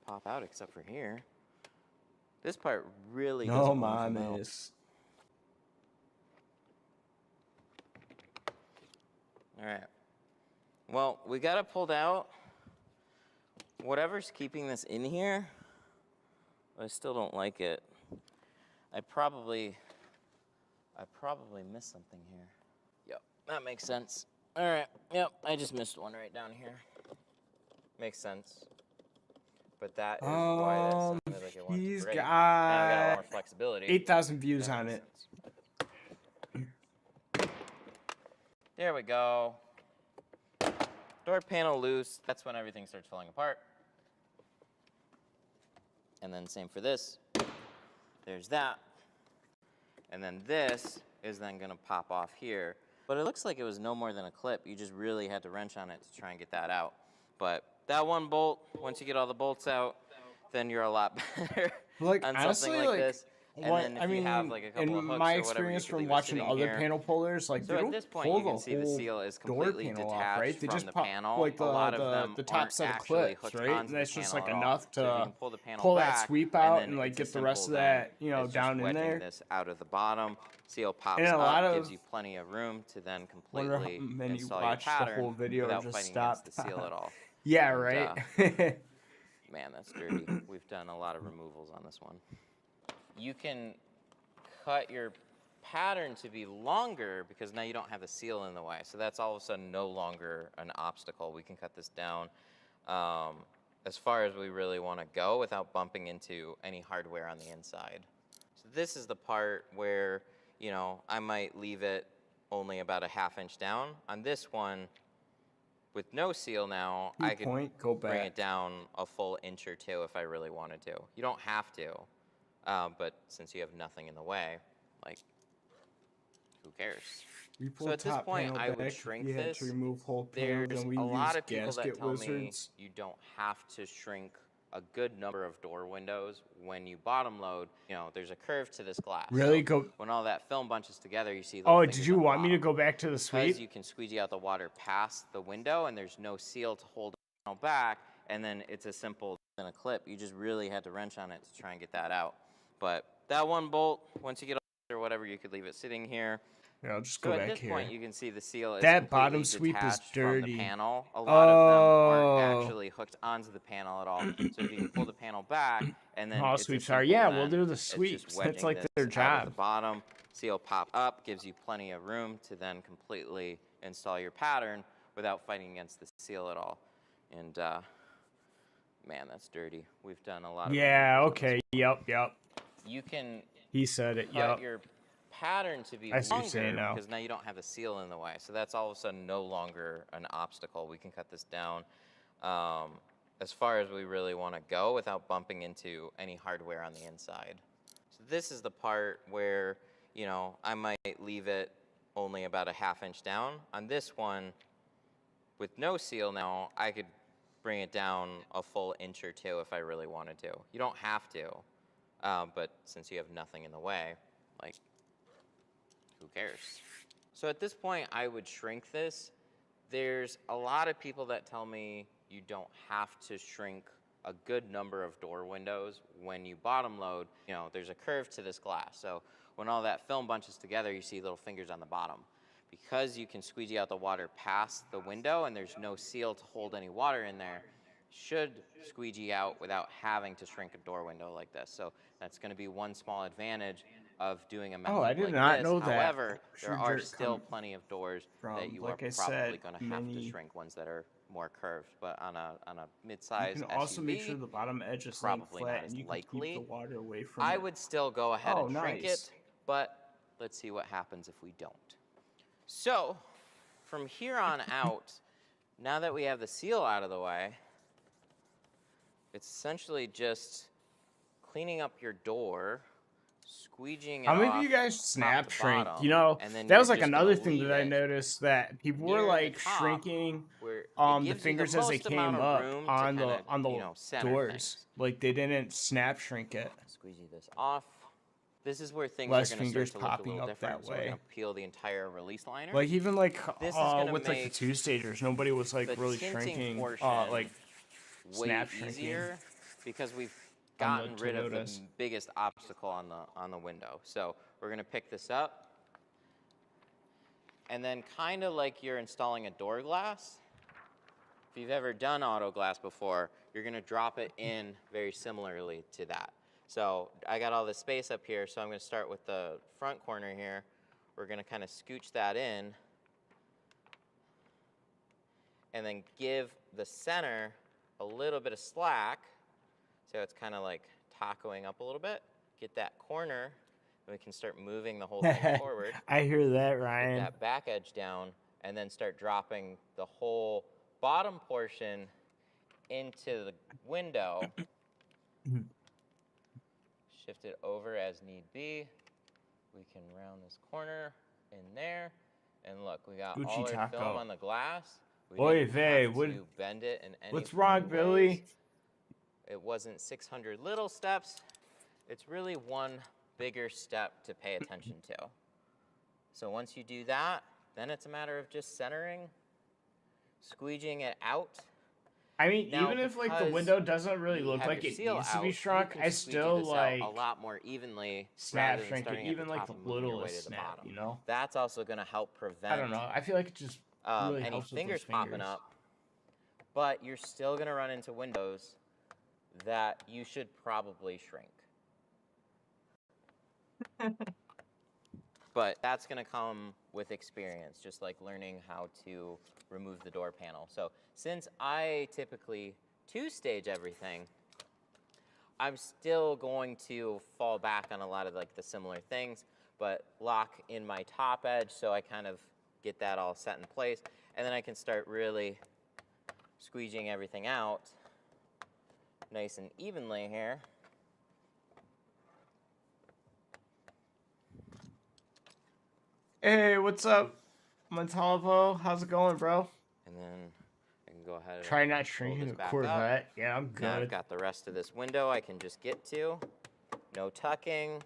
pop out except for here. This part really No doesn't want to come out. mames. All right. Well, we got it pulled out. Whatever's keeping this in here, I still don't like it. I probably missed something here. Yep, that makes sense. All right, yep, I just missed one right down here. Makes sense. But that is why that sounded like it wanted to He's break. Now I got a lot more got flexibility. 8,000 views That on makes it. sense. There we go. Door panel loose. That's when everything starts falling apart. And then same for this. There's that. And then this is then gonna pop off here. But it looks like it was no more than a clip. You just really had to wrench on it to try and get that out. But that one bolt, once you get all the bolts out, then you're a lot better Like, on honestly, something like like, this. And what then if I you have mean, like a couple in of hooks my or whatever, you experience could from leave it watching sitting other here. panel pullers, like So they at don't this point, pull you can the see the whole seal is door completely panel off, detached right? They from just the pop panel. like A lot of them the top aren't set of actually clips, hooked right? onto And the that's just panel like at all. enough So if you to can pull the panel pull that back, sweep and out then and like it's as get the rest of simple then that, you know, as just down in wedging there. this out of the bottom. Seal pops And a lot up, of gives you plenty of room to then wonder how completely many install your watched the pattern whole video or without just fighting against the stopped. seal at all. Yeah, And, right. man, that's dirty. We've done a lot of removals on this one. You can cut your pattern to be longer because now you don't have the seal in the way. So that's all of a sudden no longer an obstacle. We can cut this down as far as we really want to go without bumping into any hardware on the inside. So this is the part where, you know, I might leave it only about a ½ inch down. On this one, with no seal now, I could Go bring back. it down a full inch or two if I really wanted to. You don't have to, but since you have nothing in the way, like, who cares? We So at this top point, panel I would back, shrink you had this. to remove whole panels, There's and we a lot used of people that gasket tell wizards. me you don't have to shrink a good number of door windows when you bottom load. You know, there's a curve to this glass. Really? So Go. when all that film bunches together, you see little Oh, fingers did you on the want me to bottom. go back to the Because sweep? you can squeegee out the water past the window and there's no seal to hold the panel back, and then it's as simple as a clip. You just really had to wrench on it to try and get that out. But that one bolt, once you get or whatever, you could leave it sitting here. Yeah, I'll just So go at back this here. point, you can see the seal is That completely bottom sweep is detached from dirty. the panel. A lot of them aren't Oh. actually hooked onto the panel at all. So if you can pull the panel back, and then All it's as sweeps are. simple Yeah, then we'll do the as just sweeps. That's wedging like this their out of job. the bottom. Seal pop up, gives you plenty of room to then completely install your pattern without fighting against the seal at all. And man, that's dirty. We've done a lot of Yeah, removals on this okay. Yep. you can He said it. cut Yep. your pattern to be I see what you're saying longer now. because now you don't have the seal in the way. So that's all of a sudden no longer an obstacle. We can cut this down as far as we really want to go without bumping into any hardware on the inside. So this is the part where, you know, I might leave it only about a ½ inch down. On this one, with no seal now, I could bring it down a full inch or two if I really wanted to. You don't have to, but since you have nothing in the way, like, who cares? So at this point, I would shrink this. There's a lot of people that tell me you don't have to shrink a good number of door windows when you bottom load. You know, there's a curve to this glass. So when all that film bunches together, you see little fingers on the bottom. Because you can squeegee out the water past the window and there's no seal to hold any water in there, should squeegee out without having to shrink a door window like this. So that's going to be one small advantage of doing a method Oh, I did like not this. know that. However, there Sure are dirt still come plenty of doors from, that you like are I probably said, going to have to many- shrink, ones that are more curved. But on a You mid-size can also make SUV, sure the bottom edge is laying probably not flat, as and you can likely. keep the water away from I it. would still go ahead Oh, and shrink nice. it, but let's see what happens if we don't. So from here on out, now that we have the seal out of the way, it's essentially just cleaning up your door, squeegeeing it How many off of you guys top snap to shrink? bottom, You know, and then that was you're like just gonna another thing leave that I it noticed, that people were near the like top shrinking where it the gives you fingers as they most amount came of up room to on kinda, the you know, center doors. things. Like they didn't snap shrink it. Squeegee this off. This is where things Less are going to fingers start to look a popping little up different. that So we're way. going to peel the entire release liner. Like even like This is gonna with like the make two stagers, nobody was like the really tinting shrinking portion like way snap shrinking easier because we've on the gotten rid of the Toyotas. biggest obstacle on the window. So we're going to pick this up, and then kind of like you're installing a door glass. If you've ever done auto glass before, you're going to drop it in very similarly to that. So I got all this space up here, so I'm going to start with the front corner here. We're going to kind of scooch that in and then give the center a little bit of slack. So it's kind of like tacoing up a little bit. Get that corner, and we can start moving the whole thing forward. I hear that, Get Ryan. that back edge down, and then start dropping the whole bottom portion into the window. Shift it over as need be. we can round this corner in there. And look, we got Gucci all our film taco. on the glass. We Oy didn't vey, have what- to bend it in any What's wrong, ways. Billy? It wasn't 600 little steps. It's really one bigger step to pay attention to. So once you do that, then it's a matter of just centering, squeegeeing it out. I mean, Now, even if like the because window doesn't really you look have like your it seal needs to out, be you shrunk, can I squeegee still this out like a lot more evenly snap rather than shrink it, starting at even the like top the and moving your way littlest to the snap, bottom. you know? That's also going to help prevent I don't know. I feel like it just really any helps with fingers those popping fingers. up, but you're still going to run into windows that you should probably shrink. But that's going to come with experience, just like learning how to remove the door panel. So since I typically two-stage everything, I'm still going to fall back on a lot of like the similar things, but lock in my top edge so I kind of get that all set in place. And then I can start really squeegeeing everything out nice and evenly here. Hey, what's up, Montalvo? How's it going, bro? And then I can go ahead Try and not pull shrinking this the back up. Corvette. Yeah, I'm Now I've good. got the rest of this window I can just get to. No tucking.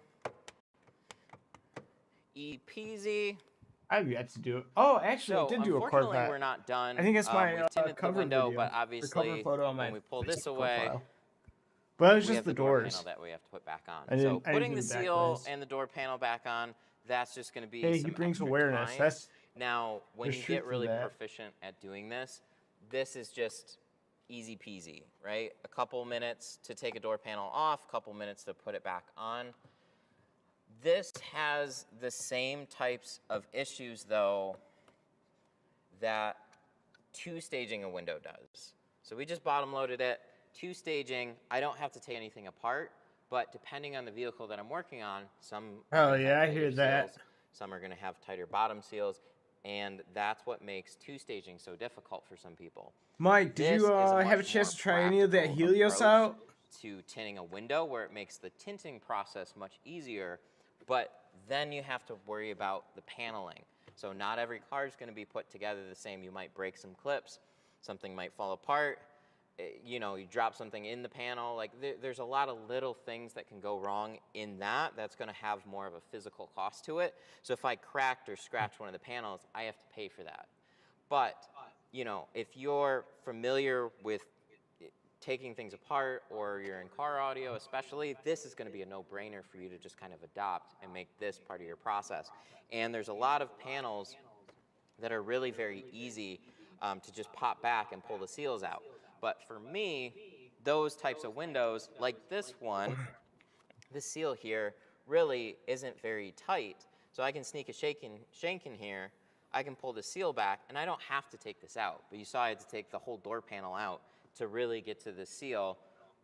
Easy peasy. I've yet to do it. Oh, actually, So I did do a unfortunately, Corvette. we're not done. I think it's my We've tinted the cover window, video, but the cover obviously, photo on my when we pull this Facebook away, profile. But that was we just have the the door doors. panel that we have to put back on. I So didn't putting do the the back seal glaze. and the door panel back on, that's just going to be Hey, some he brings extra awareness. time. That's Now, when there's you truth get to really that. proficient at doing this is just easy peasy, right? A couple minutes to take a door panel off, a couple minutes to put it back on. This has the same types of issues, though, that two-staging a window does. So we just bottom loaded it. Two-staging, I don't have to take anything apart, but depending on the vehicle that I'm working on, some are Oh, gonna have yeah, I tighter hear that. seals, some are gonna have tighter bottom seals, and that's what makes two-staging so difficult for some people. Mike, did This you is a have a much chance more to try any of that practical Helios approach out? to tinting a window, where it makes the tinting process much easier, but then you have to worry about the paneling. So not every car is going to be put together the same. You might break some clips, something might fall apart, you know, you drop something in the panel. Like there's a lot of little things that can go wrong in that. That's going to have more of a physical cost to it. So if I cracked or scratched one of the panels, I have to pay for that. But, you know, if you're familiar with taking things apart, or you're in car audio especially, this is going to be a no-brainer for you to just kind of adopt and make this part of your process. And there's a lot of panels that are really very easy to just pop back and pull the seals out. But for me, those types of windows, like this one, this seal here really isn't very tight. So I can sneak a shank in here, I can pull the seal back, and I don't have to take this out. But you saw I had to take the whole door panel out to really get to the seal,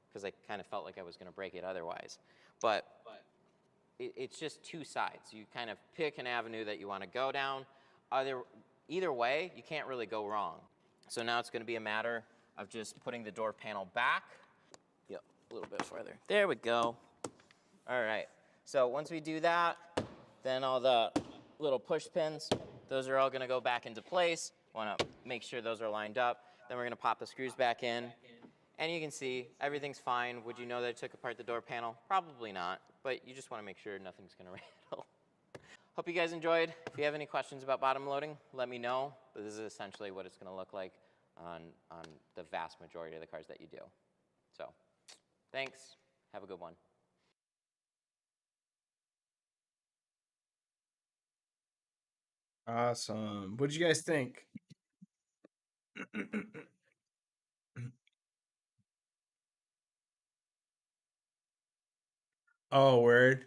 because I kind of felt like I was going to break it otherwise. But it's just two sides. You kind of pick an avenue that you want to go down. Either way, you can't really go wrong. So now it's going to be a matter of just putting the door panel back. Yep, a little bit further. There we go. All right. So once we do that, then all the little push pins, those are all going to go back into place. Want to make sure those are lined up. Then we're going to pop the screws back in. And you can see everything's fine. Would you know that I took apart the door panel? Probably not, but you just want to make sure nothing's going to rattle. Hope you guys enjoyed. If you have any questions about bottom loading, let me know. But this is essentially what it's going to look like on the vast majority of the cars that you do. So thanks. Have a good one. Awesome. What did you guys think? Oh, word.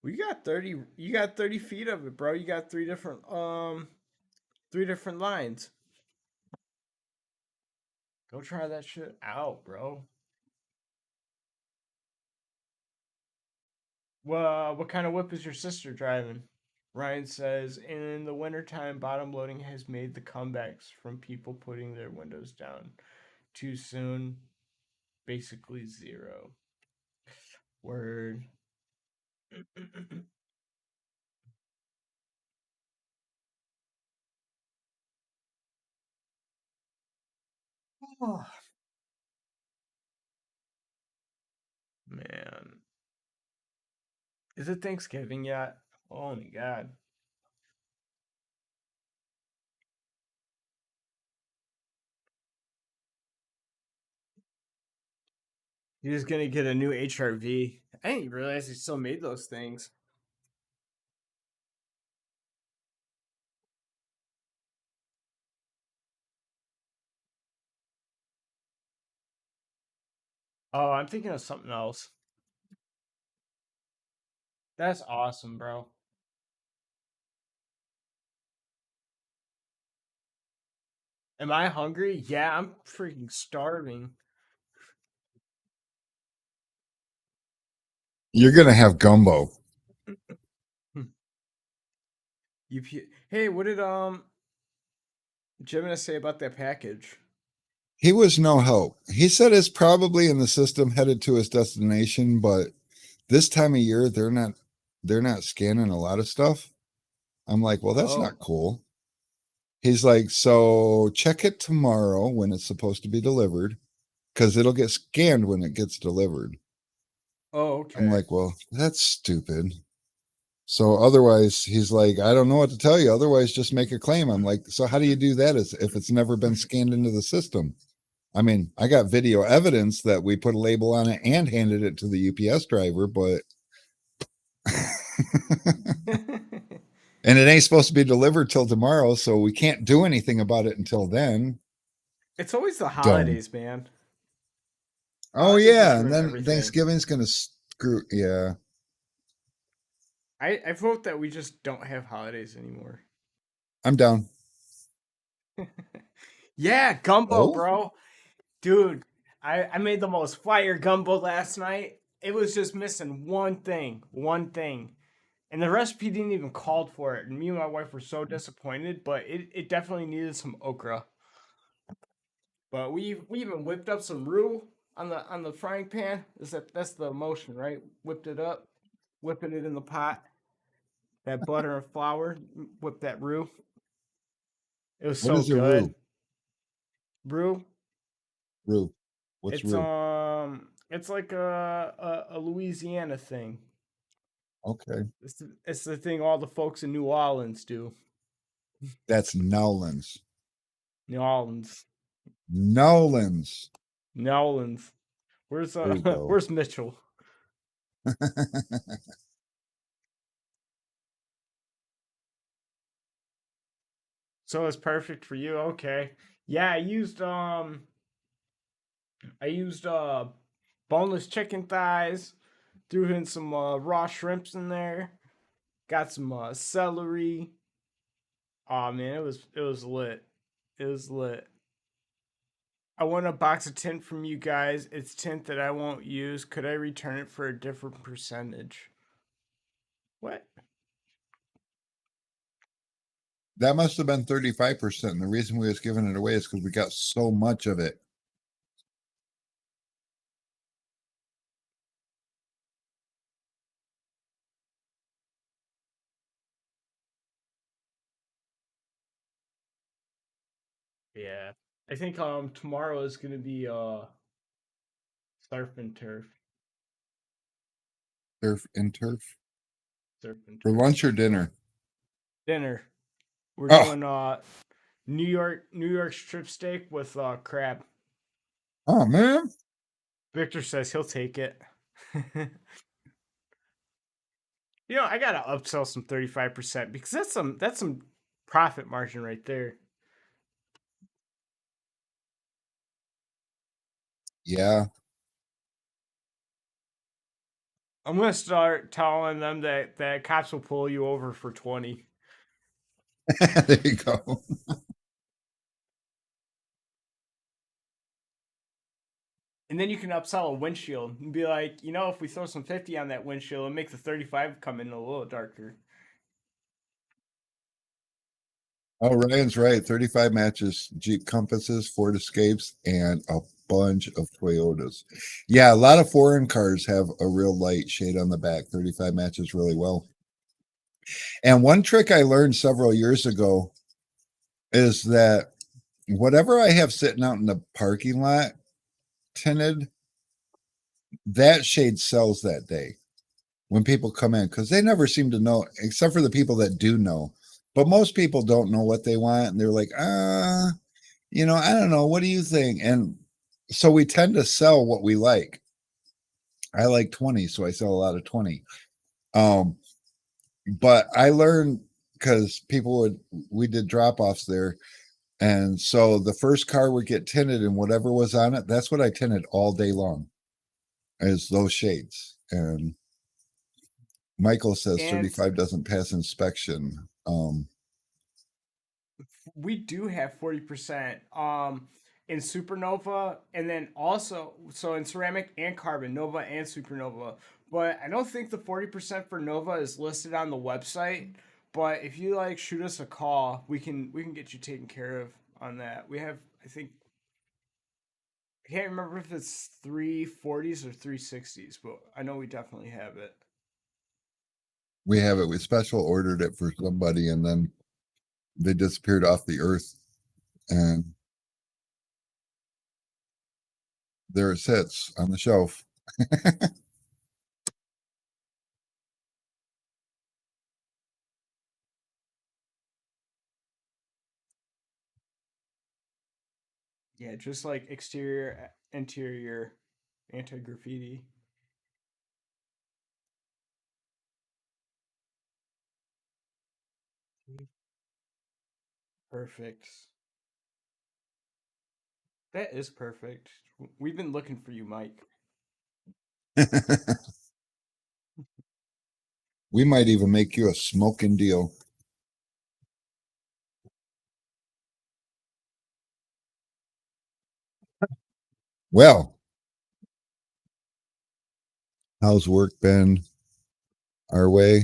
We got 30. You got 30 feet of it, bro. You got three different lines. Go try that shit out, bro. Well, what kind of whip is your sister driving? Ryan says, in the wintertime, bottom loading has made the comebacks from people putting their windows down too soon. Basically zero. Word. Oh, man. Is it Thanksgiving yet? Oh my god. You're just gonna get a new HRV. I didn't realize they still made those things. Oh, I'm thinking of something else. That's awesome, bro. Am I hungry? Yeah, I'm freaking starving. You're gonna have gumbo. Hey, what did Gemini say about that package? He was no help. He said it's probably in the system headed to his destination, but this time of year they're not scanning a lot of stuff. I'm like, well, that's Oh, not cool. He's like, so check it tomorrow when it's supposed to be delivered, because it'll get scanned when it gets delivered. oh, I'm okay. like, well, that's stupid. So otherwise, he's like, I don't know what to tell you. Otherwise, just make a claim. I'm like, so how do you do that if it's never been scanned into the system? I mean, I got video evidence that we put a label on it and handed it to the UPS driver, but and it ain't supposed to be delivered till tomorrow, so we can't do anything about it until then. It's always the Dumb. holidays, man. Oh Holidays yeah, just and ruin then everything. Thanksgiving's gonna screw. Yeah, I vote that we just don't have holidays anymore. I'm down. Yeah, gumbo, Oh, bro. Dude, I made the most fire gumbo last night. It was just missing one thing. One thing. And the recipe didn't even called for it. And me and my wife were so disappointed, but it definitely needed some okra. But we even whipped up some roux on the frying pan. That's the motion, right? Whipped it up, whipping it in the pot. That butter and flour, whip that roux. It was what so is a good. roux? Roux. Roux. What's It's roux? it's like a Louisiana thing. Okay, It's the thing all the folks in New Orleans do. that's Nowlands. New Orleans. Nowlands. New Orleans. Where's There you go. where's Mitchell? So it's perfect for you. Okay. Yeah, I used boneless chicken thighs, threw in some raw shrimps in there, got some celery. Oh man, it was lit. It was lit. I want a box of tint from you guys. It's tint that I won't use. Could I return it for a different percentage? What? That must have been 35%. And the reason we was giving it away is because we got so much of it. Yeah. I think tomorrow is gonna be surf and turf. Turf and turf. Surf and For turf. lunch or dinner? Dinner. We're Oh, doing New York strip steak with crab. oh man. Victor says he'll take it. I gotta upsell some 35% because that's some profit margin right there. Yeah. I'm gonna start telling them that cops will pull you over for 20. There you go. And then you can upsell a windshield and be like, if we throw some 50 on that windshield and make the 35 come in a little darker. Oh, Ryan's right. 35 matches, Jeep Compasses, Ford Escapes, and a bunch of Toyotas. Yeah, a lot of foreign cars have a real light shade on the back. 35 matches really well. And one trick I learned several years ago is that whatever I have sitting out in the parking lot tinted, that shade sells that day when people come in because they never seem to know, except for the people that do know. But most people don't know what they want, and they're like, I don't know. What do you think? And so we tend to sell what we like. I like 20, so I sell a lot of 20. Um, but I learned because we did drop offs there. And so the first car would get tinted and whatever was on it, that's what I tinted all day long, is those shades. And Michael says And 35 doesn't pass inspection. we do have 40% in Supernova, and then also so in ceramic and carbon, Nova and Supernova. But I don't think the 40% for Nova is listed on the website. But if you like shoot us a call, we can get you taken care of on that. We have, I think, I can't remember if it's 340s or 360s, but I know we definitely have it. We have it. We special ordered it for somebody and then they disappeared off the earth. And there it sits on the shelf. Yeah, just like exterior, interior, anti graffiti. Perfect. That is perfect. We've been looking for you, Mike. We might even make you a smoking deal. Well, how's work been our way?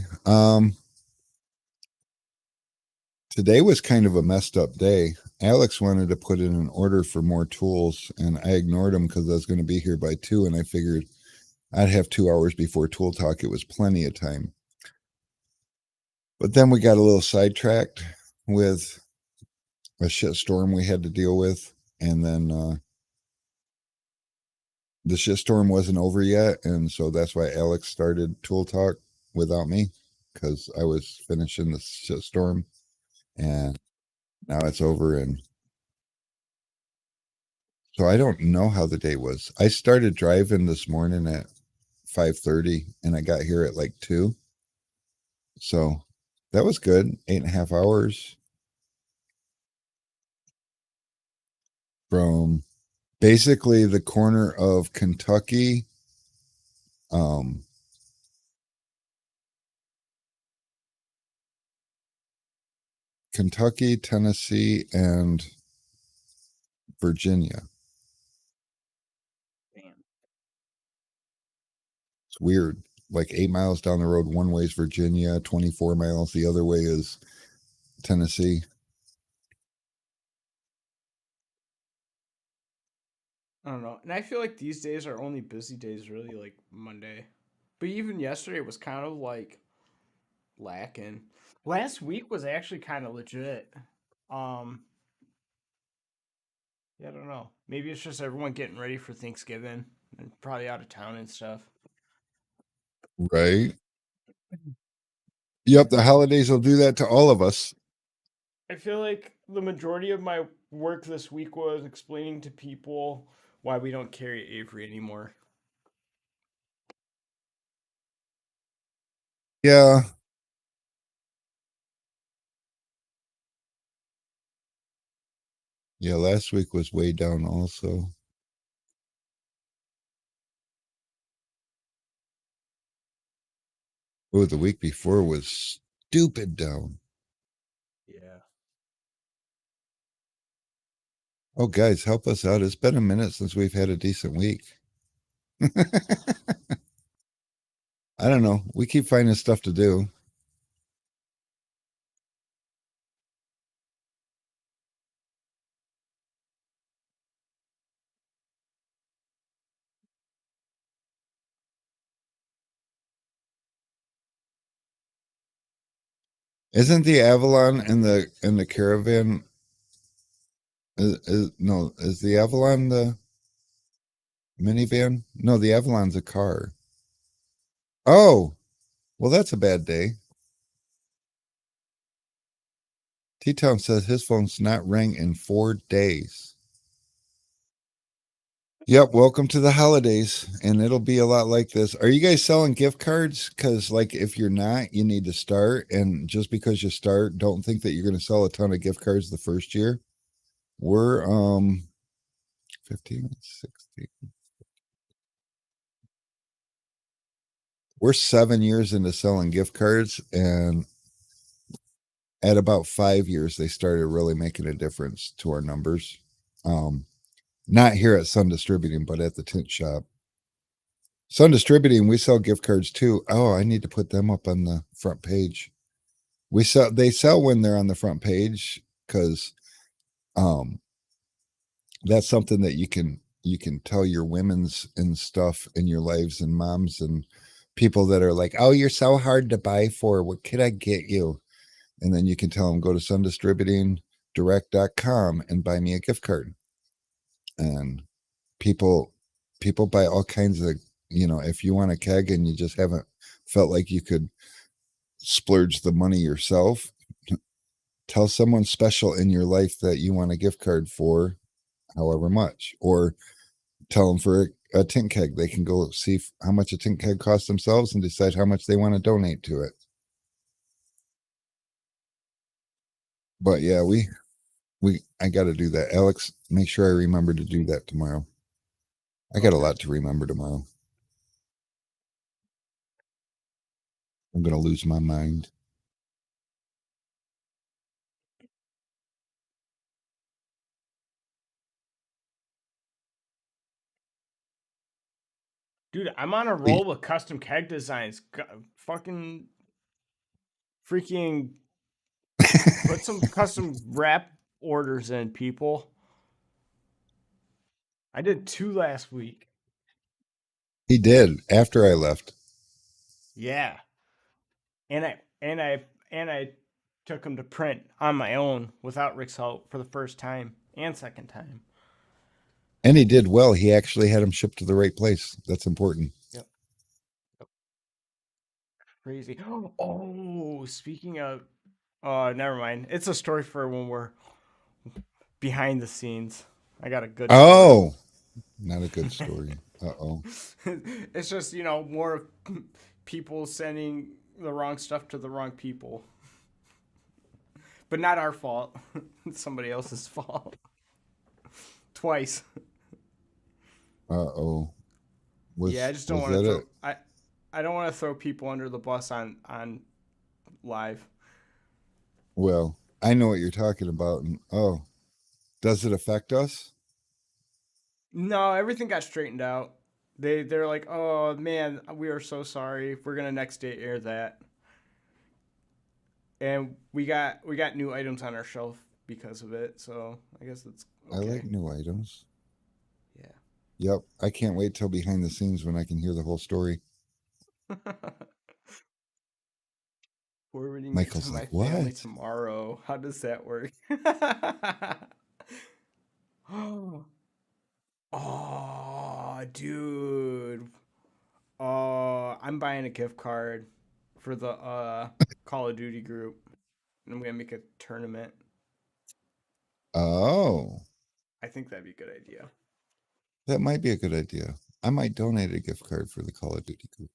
Today was kind of a messed up day. Alex wanted to put in an order for more tools, and I ignored him because I was going to be here by 2, and I figured I'd have 2 hours before tool talk. It was plenty of time. But then we got a little sidetracked with a shit storm we had to deal with, and then the shitstorm wasn't over yet, and so that's why Alex started Tool Talk without me because I was finishing the shitstorm, and now it's over. And so I don't know how the day was. I started driving this morning at 5:30, and I got here at like 2, so that was good. 8.5 hours from basically the corner of Kentucky. Um, Kentucky, Tennessee, and Virginia. Damn. It's weird. Like 8 miles down the road, one way is Virginia, 24 miles the other way is Tennessee. I don't know. And I feel like these days are only busy days, really, like Monday. But even yesterday was kind of like lacking. Last week was actually kind of legit. Um, yeah, I don't know. Maybe it's just everyone getting ready for Thanksgiving and probably out of town and stuff. Right. Yep. The holidays will do that to all of us. I feel like the majority of my work this week was explaining to people why we don't carry Avery anymore. Yeah. Yeah. Last week was way down also. Oh, the week before was stupid down. Yeah. Oh, guys, help us out. It's been a minute since we've had a decent week. I don't know. We keep finding stuff to do. Isn't the Avalon in the Caravan? No, is the Avalon the minivan? No, the Avalon's a car. Oh, well, that's a bad day. T-Town says his phone's not rang in 4 days. Yep, welcome to the holidays, and it'll be a lot like this. Are you guys selling gift cards? Because, like, if you're not, you need to start. And just because you start, don't think that you're going to sell a ton of gift cards the first year. We're 15, 16. We're 7 years into selling gift cards, and at about 5 years, they started really making a difference to our numbers. Not here at Sun Distributing, but at the tint shop. Sun Distributing, we sell gift cards too. Oh, I need to put them up on the front page. They sell when they're on the front page because that's something that you can tell your women's and stuff in your lives and moms and people that are like, oh, you're so hard to buy for. What could I get you? And then you can tell them, go to sundistributingdirect.com and buy me a gift card. And people buy all kinds of, if you want a keg and you just haven't felt like you could splurge the money yourself, tell someone special in your life that you want a gift card for however much, or tell them for a tint keg. They can go see how much a tint keg costs themselves and decide how much they want to donate to it. But yeah, I got to do that. Alex, make sure I remember to do that tomorrow. I got a lot to remember tomorrow. I'm going to lose my mind. Dude, I'm on a roll with custom keg designs. Fucking freaking put some custom wrap orders in, people. I did 2 last week. He did after I left. Yeah. And I took them to print on my own without Rick's help for the first time and second time. And he did well. He actually had them shipped to the right place. That's important. Yep. Crazy. Oh, speaking of, never mind. It's a story for when we're behind the scenes. I got a good story. Oh, not a good story. Uh-oh. It's just, more people sending the wrong stuff to the wrong people. But not our fault. It's somebody else's fault. Twice. Uh-oh. Yeah, I just don't want to throw I don't want to throw people under the bus on live. Well, I know what you're talking about. And does it affect us? No, everything got straightened out. They're like, "Oh man, we are so sorry. We're going to next day air that." And we got new items on our shelf because of it. So, I guess it's okay. I like new items. Yeah. Yep. I can't wait till behind the scenes when I can hear the whole story. Forwarding Michael's to like, my family what? tomorrow. How does that work? Oh, dude. Oh, I'm buying a gift card for the Call of Duty group. And I'm gonna make a tournament. Oh, I think that'd be a good idea. that might be a good idea. I might donate a gift card for the Call of Duty group.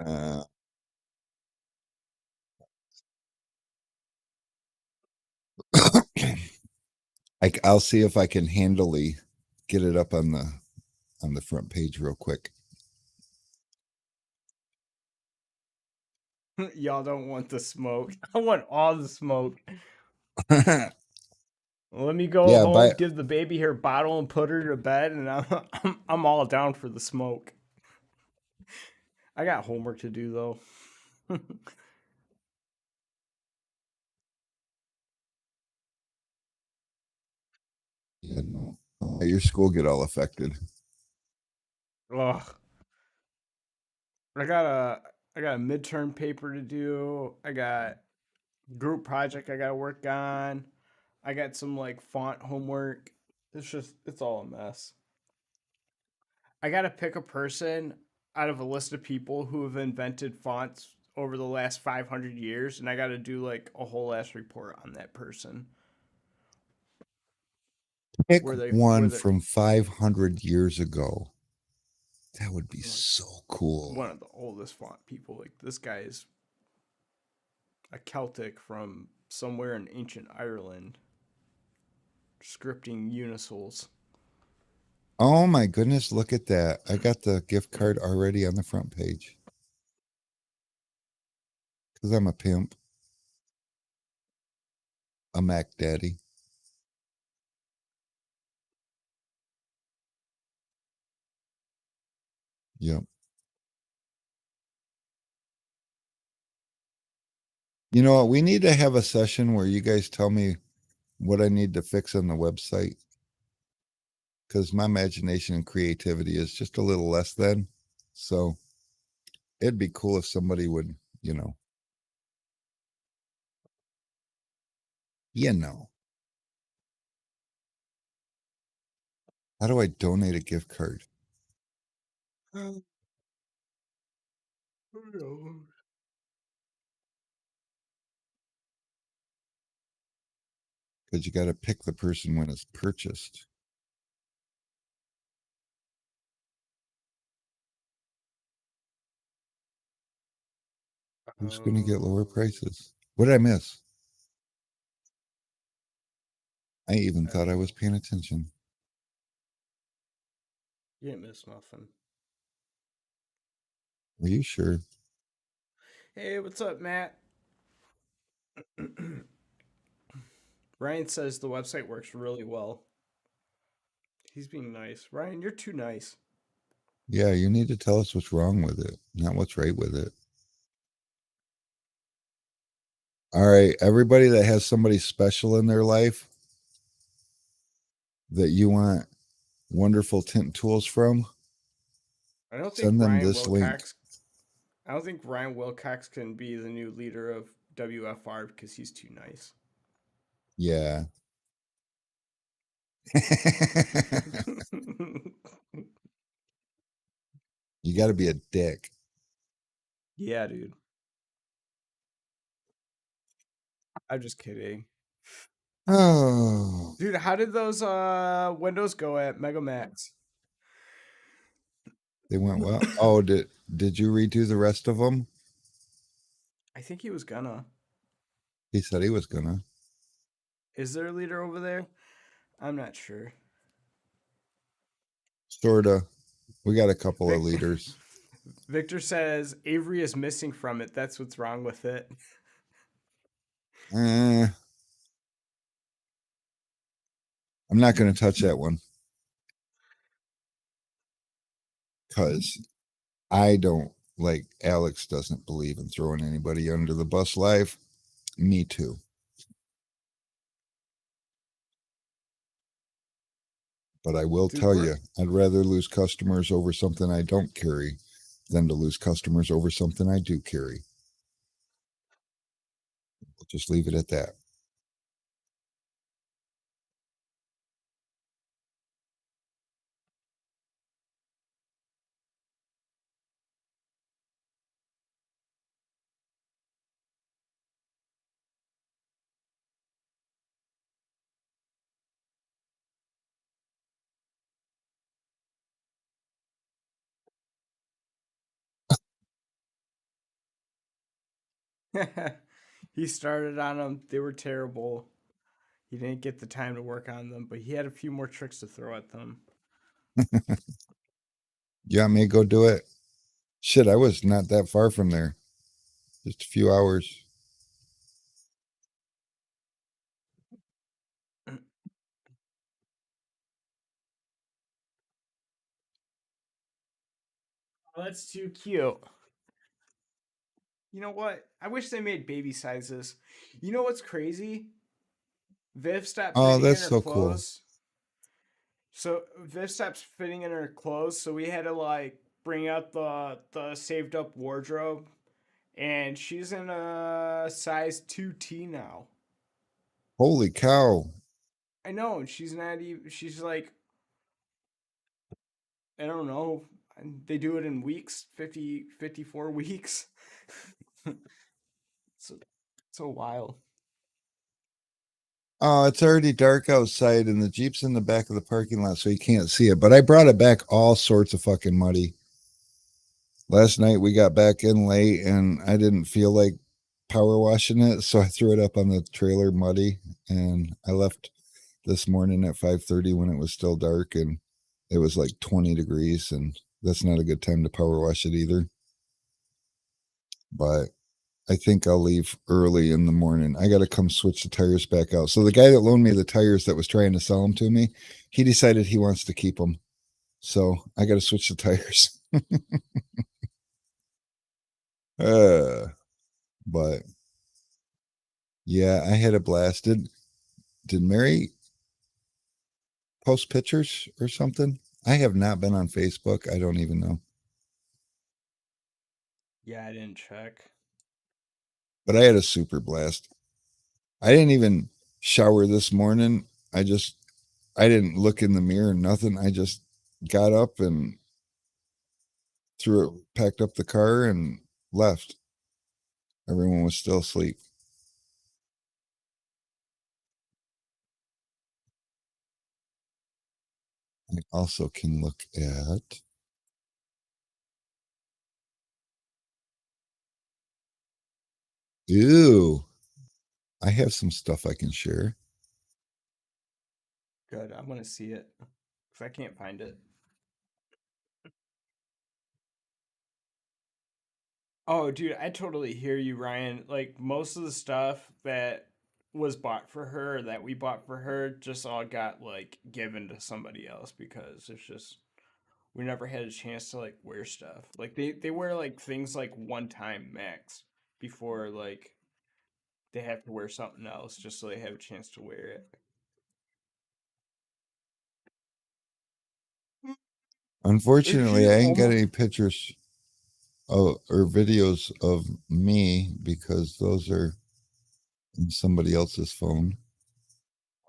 uh, I'll see if I can handily get it up on the front page real quick. Y'all don't want the smoke. I want all the smoke. Let me go home, give the baby her bottle, and put her to bed, and I'm all down for the smoke. I got homework to do though. Yeah, no. Your school get all affected. Ugh. I got a I got a midterm paper to do. I got group project I got to work on. I got some like font homework. It's all a mess. I got to pick a person out of a list of people who have invented fonts over the last 500 years, and I got to do like a whole ass report on that person. Pick Where they one from 500 years ago. That would be so cool. One of the oldest font people. Like this guy is a Celtic from somewhere in ancient Ireland, scripting Unisouls. Oh my goodness, look at that. I got the gift card already on the front page. Because I'm a pimp. A Mac Daddy. Yep. You know what? We need to have a session where you guys tell me what I need to fix on the website. Because my imagination and creativity is just a little less than. So it'd be cool if somebody would, you know. How do I donate a gift card? Because you got to pick the person when it's purchased. Who's going to get lower prices? What did I miss? I even thought I was paying attention. You didn't miss nothing. Are you sure? Hey, what's up, Matt? Ryan says the website works really well. He's being nice. Ryan, you're too nice. Yeah, you need to tell us what's wrong with it, not what's right with it. All right, everybody that has somebody special in their life that you want wonderful tint tools from, I don't think send them Ryan this link. Wilcox. I don't think Ryan Wilcox can be the new leader of WFR because he's too nice. Yeah. You got to be a dick. Yeah, dude. I'm just kidding. Oh, Dude, how did those windows go at Mega Max? they went well. Oh, did you redo the rest of them? I think he was gonna. He said he was gonna. Is there a leader over there? I'm not sure. Sorta. We got a couple of leaders. Victor says Avery is missing from it. That's what's wrong with it. I'm not going to touch that one. Because I don't, like Alex doesn't believe in throwing anybody under the bus live. Me too. But I will tell you, I'd rather lose customers over something I don't carry than to lose customers over something I do carry. We'll just leave it at that. He started on them. They were terrible. He didn't get the time to work on them, but he had a few more tricks to throw at them. You want me to go do it? Shit, I was not that far from there. Just a few hours. Oh, that's too cute. You know what? I wish they made baby sizes. You know what's crazy? Viv stopped Oh, putting in that's her so cool. clothes. So this stops fitting in her clothes, so we had to like bring out the saved up wardrobe, and she's in a size 2T now. Holy cow. I know, and she's not even. She's like, I don't know. They do it in weeks, 54 weeks. so so wild. Oh, it's already dark outside and the Jeep's in the back of the parking lot, so you can't see it. But I brought it back all sorts of fucking muddy. Last night we got back in late and I didn't feel like power washing it, so I threw it up on the trailer muddy, and I left this morning at 5:30 when it was still dark and it was like 20 degrees, and that's not a good time to power wash it either. But I think I'll leave early in the morning. I got to come switch the tires back out. So the guy that loaned me the tires that was trying to sell them to me, he decided he wants to keep them. So I got to switch the tires. But yeah, I had a blast. Did Mary post pictures or something? I have not been on Facebook. I don't even know. Yeah, I didn't check. But I had a super blast. I didn't even shower this morning. I didn't look in the mirror, nothing. I just got up and packed up the car and left. Everyone was still asleep. I also can look at. Ew. I have some stuff I can share. Good. I'm gonna see it because I can't find it. Oh, dude, I totally hear you, Ryan. Like most of the stuff that was bought for her, that we bought for her, just all got like given to somebody else because it's just we never had a chance to like wear stuff. Like they wear like things like one time max before like they have to wear something else just so they have a chance to wear it. Is she Unfortunately, I ain't got almost? any pictures or videos of me because those are in somebody else's phone.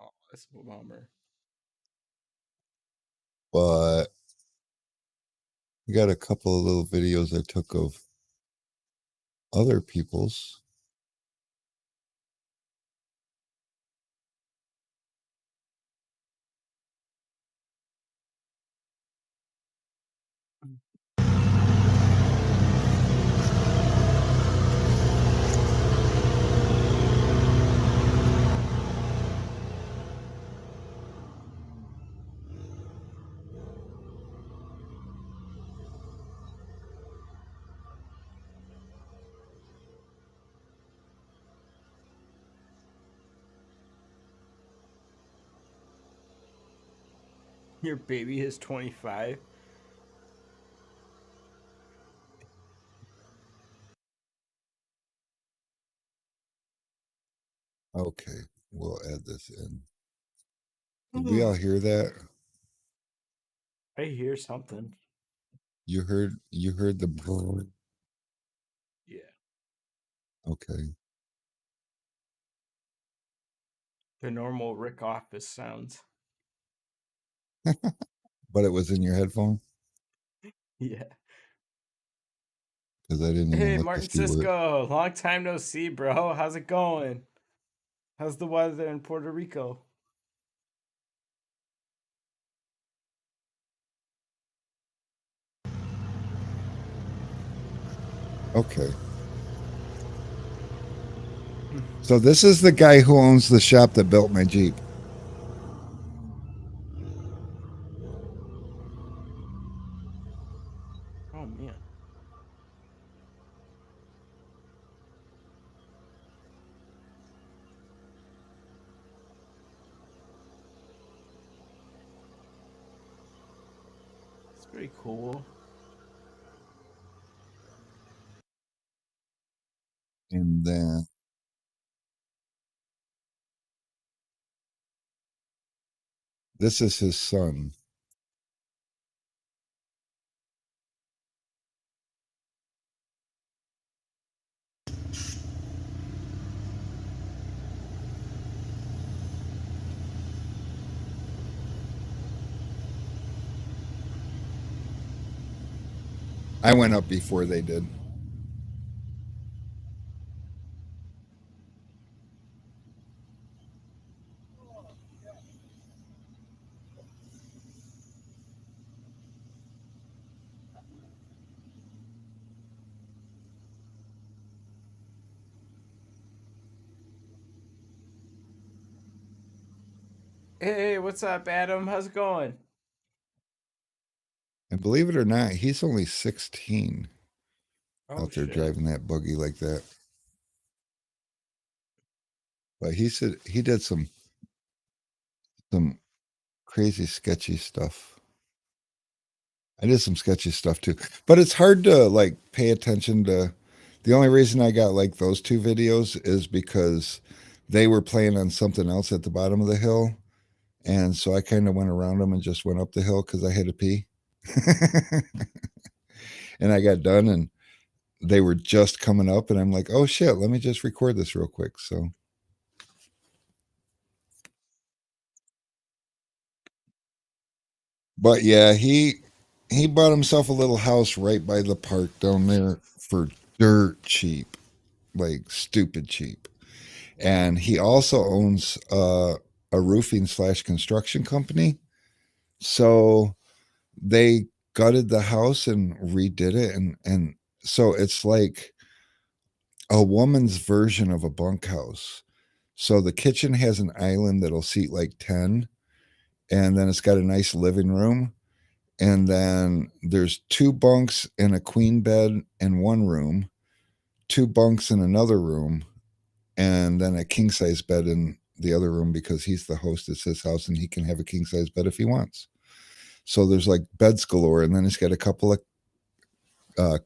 Oh, that's a bummer. But I got a couple of little videos I took of other people's. Your baby is 25. Okay, we'll add this in. Did we all hear that? I hear something. You heard the brrr. Yeah. Okay. The normal Rick Office sounds. But it was in your headphone? Yeah. Because I didn't even Hey, look to Martin see where. Cisco. Long time no see, bro. How's it going? How's the weather in Puerto Rico? Okay. So this is the guy who owns the shop that built my Jeep. Oh, man. It's pretty cool. And then This is his son. I went up before they did. Hey, what's up, Adam? How's it going? And believe it or not, he's only 16 Oh out there shit. driving that buggy like that. But he said he did some crazy sketchy stuff. I did some sketchy stuff too. But it's hard to like pay attention to. The only reason I got like those two videos is because they were playing on something else at the bottom of the hill. And so I kind of went around them and just went up the hill because I had to pee. And I got done and they were just coming up and I'm like, oh shit, let me just record this real quick. So but yeah, he bought himself a little house right by the park down there for dirt cheap, like stupid cheap. And he also owns a roofing slash construction company. So they gutted the house and redid it, and so it's like a woman's version of a bunkhouse. So the kitchen has an island that'll seat like 10, and then it's got a nice living room. And then there's two bunks and a queen bed in one room, two bunks in another room, and then a king size bed in the other room because he's the host. It's his house and he can have a king size bed if he wants. So there's like beds galore, and then he's got a couple of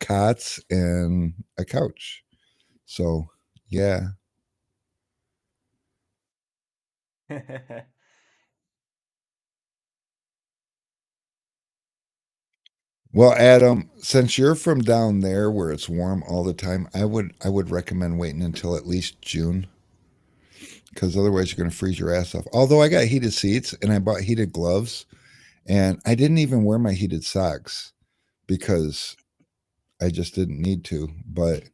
cots and a couch. So yeah. Well, Adam, since you're from down there where it's warm all the time, I would recommend waiting until at least June because otherwise you're going to freeze your ass off. Although I got heated seats and I bought heated gloves and I didn't even wear my heated socks because I just didn't need to. But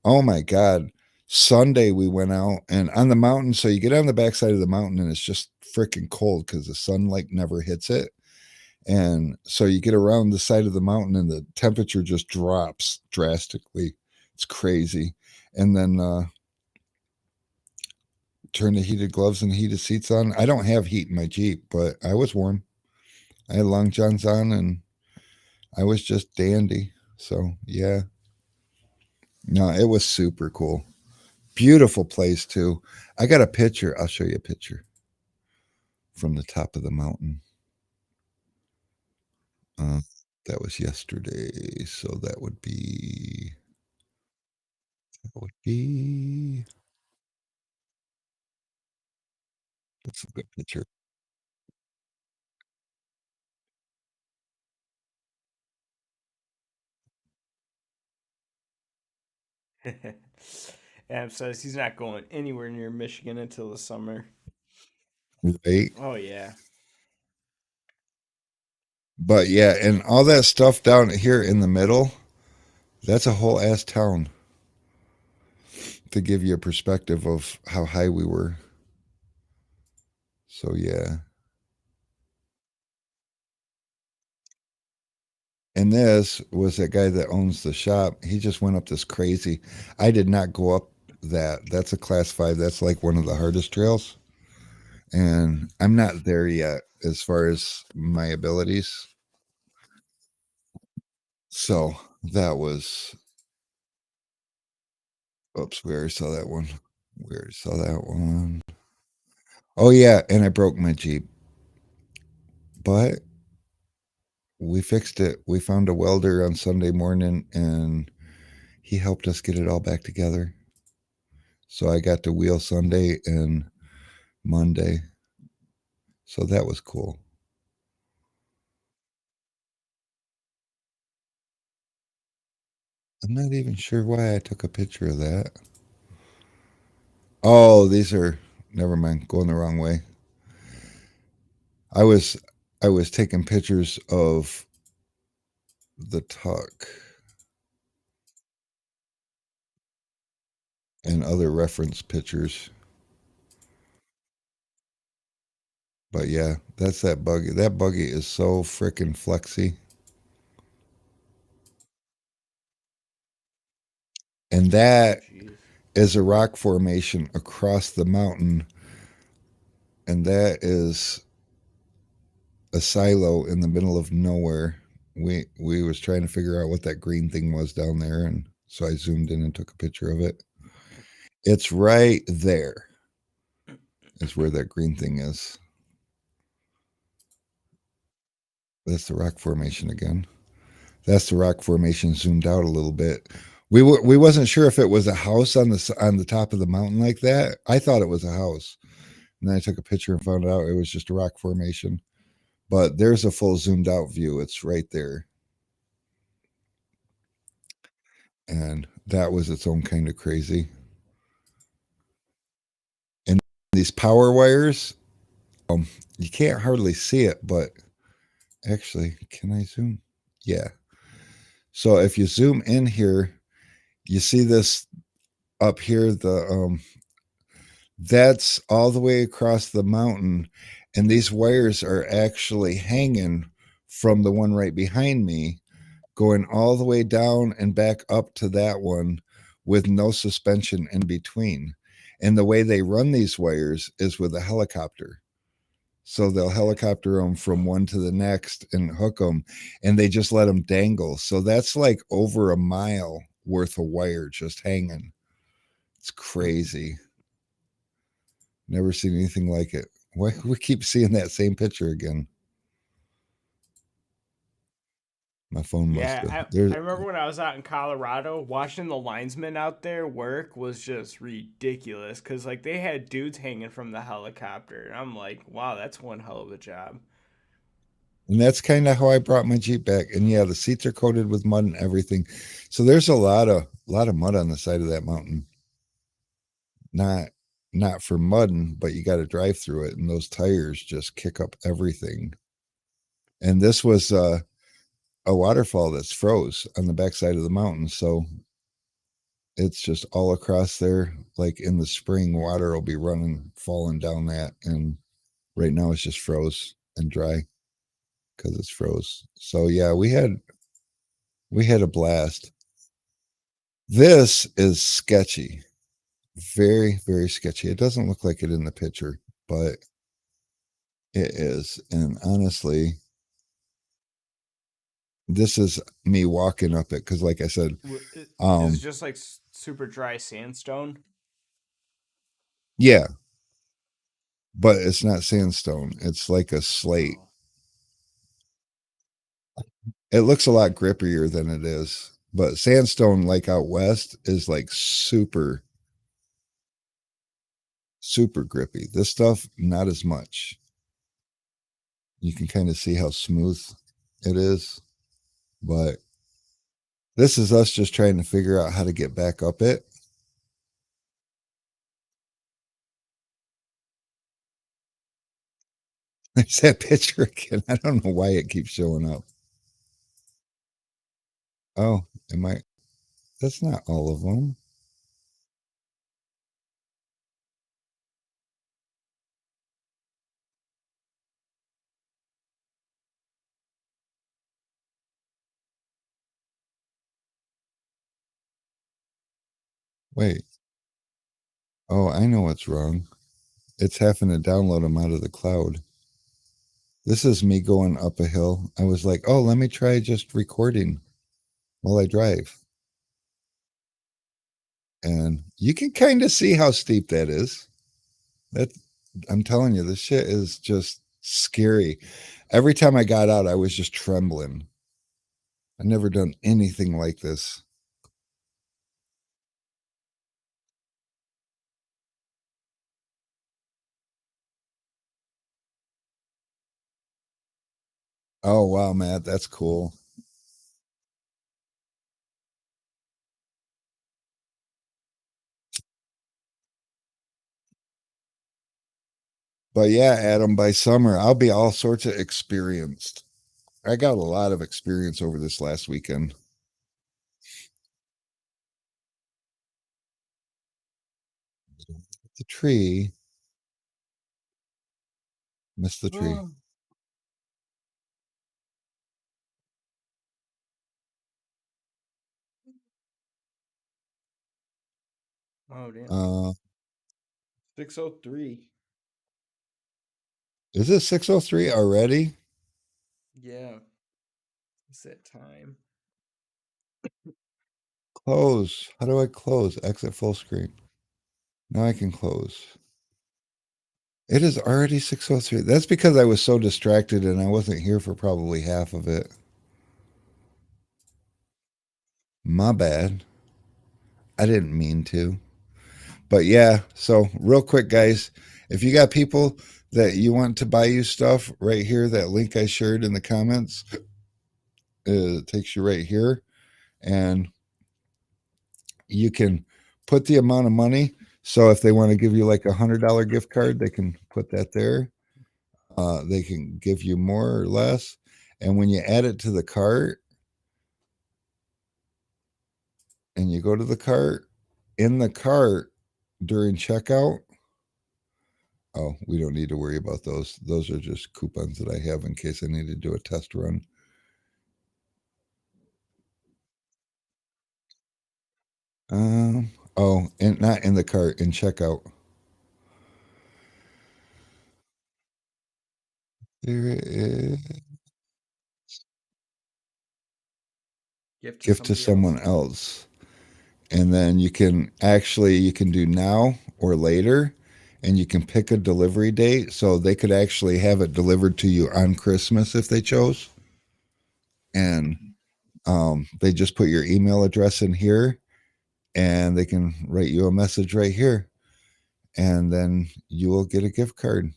oh my God, Sunday we went out and on the mountain. So you get on the backside of the mountain and it's just freaking cold because the sunlight never hits it. And so you get around the side of the mountain and the temperature just drops drastically. It's crazy. And then turn the heated gloves and heated seats on. I don't have heat in my Jeep, but I was warm. I had long johns on and I was just dandy. So yeah, no, it was super cool. Beautiful place too. I got a picture. I'll show you a picture from the top of the mountain. Uh, that was yesterday, so that would be that's a good picture. Adam says he's not going anywhere near Michigan until the summer. Right? Oh yeah. But yeah, and all that stuff down here in the middle, that's a whole ass town to give you a perspective of how high we were. So yeah. And this was that guy that owns the shop. He just went up this crazy. I did not go up that. That's a class 5. That's like one of the hardest trails. And I'm not there yet as far as my abilities. So that was oops, we already saw that one. We already saw that one. Oh yeah, and I broke my Jeep. But we fixed it. We found a welder on Sunday morning and he helped us get it all back together. So I got to wheel Sunday and Monday. So that was cool. I'm not even sure why I took a picture of that. Oh, these are, never mind, going the wrong way. I was taking pictures of the tuck and other reference pictures. But yeah, that's that buggy. That buggy is so freaking flexy. And that Jeez. is a rock formation across the mountain. And that is a silo in the middle of nowhere. We was trying to figure out what that green thing was down there, and so I zoomed in and took a picture of it. It's right there. Is where that green thing is. That's the rock formation again. That's the rock formation zoomed out a little bit. We wasn't sure if it was a house on the top of the mountain like that. I thought it was a house, and then I took a picture and found out it was just a rock formation. But there's a full zoomed out view. It's right there, and that was its own kind of crazy. And these power wires, you can't hardly see it, but actually, can I zoom? Yeah. So if you zoom in here, you see this up here, that's all the way across the mountain, and these wires are actually hanging from the one right behind me, going all the way down and back up to that one with no suspension in between. And the way they run these wires is with a helicopter. So they'll helicopter them from one to the next and hook them, and they just let them dangle. So that's like over a mile worth of wire just hanging. It's crazy. Never seen anything like it. Why we keep seeing that same picture again? My phone must have. Yeah, There's I remember when I was out in Colorado, watching the linesmen out there work was just ridiculous because like they had dudes hanging from the helicopter, and I'm like, wow, that's one hell of a job. and that's kind of how I brought my Jeep back. And yeah, the seats are coated with mud and everything. So there's a lot of mud on the side of that mountain. Not not for mudding, but you got to drive through it, and those tires just kick up everything. And this was a waterfall that's froze on the backside of the mountain, so it's just all across there. Like in the spring, water will be running, falling down that, and right now it's just froze and dry because it's froze. So yeah, we had a blast. This is sketchy, very very sketchy. It doesn't look like it in the picture, but it is. And honestly, this is me walking up it because, like I said, Is it um, just like super dry sandstone? yeah, but it's not sandstone. It's like a slate. Oh, It looks a lot grippier than it is. But sandstone, like out west, is like super, super grippy. This stuff, not as much. You can kind of see how smooth it is. But this is us just trying to figure out how to get back up it. There's that picture again. I don't know why it keeps showing up. Oh, am I? That's not all of them. Wait. Oh, I know what's wrong. It's having to download them out of the cloud. This is me going up a hill. I was like, oh, let me try just recording while I drive. And you can kind of see how steep that is. That I'm telling you, this shit is just scary. Every time I got out, I was just trembling. I've never done anything like this. Oh wow, Matt, that's cool. But yeah, Adam, by summer I'll be all sorts of experienced. I got a lot of experience over this last weekend. The tree, missed the tree. Oh damn. Uh, 6:03. is it 6:03 already? Yeah. It's that time. Close. How do I close? Exit full screen. Now I can close. It is already 6:03. That's because I was so distracted and I wasn't here for probably half of it. My bad. I didn't mean to. But yeah, so real quick, guys, if you got people that you want to buy you stuff right here, that link I shared in the comments, it takes you right here. And you can put the amount of money. So if they want to give you like $100 gift card, they can put that there. They can give you more or less. And when you add it to the cart and you go to the cart, in the cart during checkout, oh, we don't need to worry about those. Those are just coupons that I have in case I need to do a test run. Oh, and not in the cart, in checkout. There it is. Gift to someone else. And then you can do now or later, and you can pick a delivery date. So they could actually have it delivered to you on Christmas if they chose. And they just put your email address in here and they can write you a message right here. And then you will get a gift card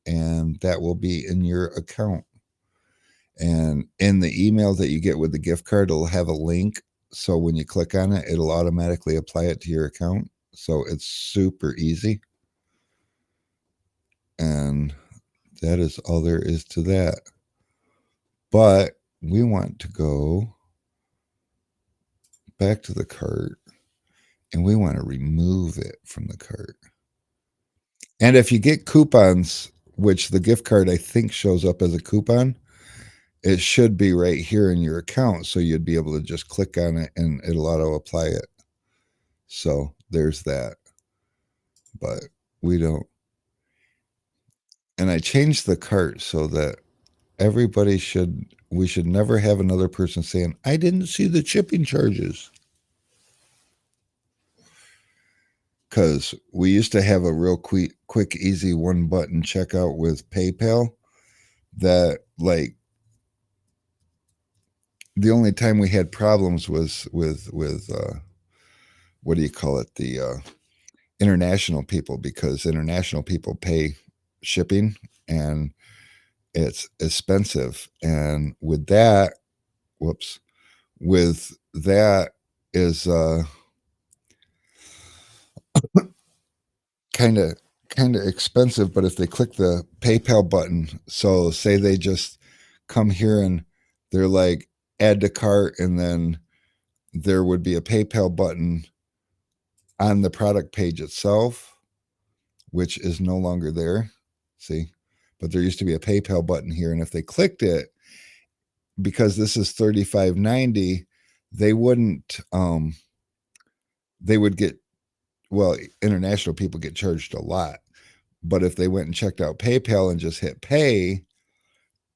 and that will be in your account. And in the email that you get with the gift card, it'll have a link. So when you click on it, it'll automatically apply it to your account. So it's super easy. And that is all there is to that. But we want to go back to the cart and we want to remove it from the cart. And if you get coupons, which the gift card I think shows up as a coupon, it should be right here in your account. So you'd be able to just click on it and it'll auto apply it. So there's that. But we don't. And I changed the cart so that we should never have another person saying, I didn't see the shipping charges. Because we used to have a real quick, easy one button checkout with PayPal that like the only time we had problems was with what do you call it, the international people, because international people pay shipping and it's expensive. And with that is kind of expensive. But if they click the PayPal button, so say they just come here and they're like add to cart, and then there would be a PayPal button on the product page itself, which is no longer there. See, but there used to be a PayPal button here, and if they clicked it, because this is $35.90, they wouldn't. They would get, well, international people get charged a lot, but if they went and checked out PayPal and just hit pay,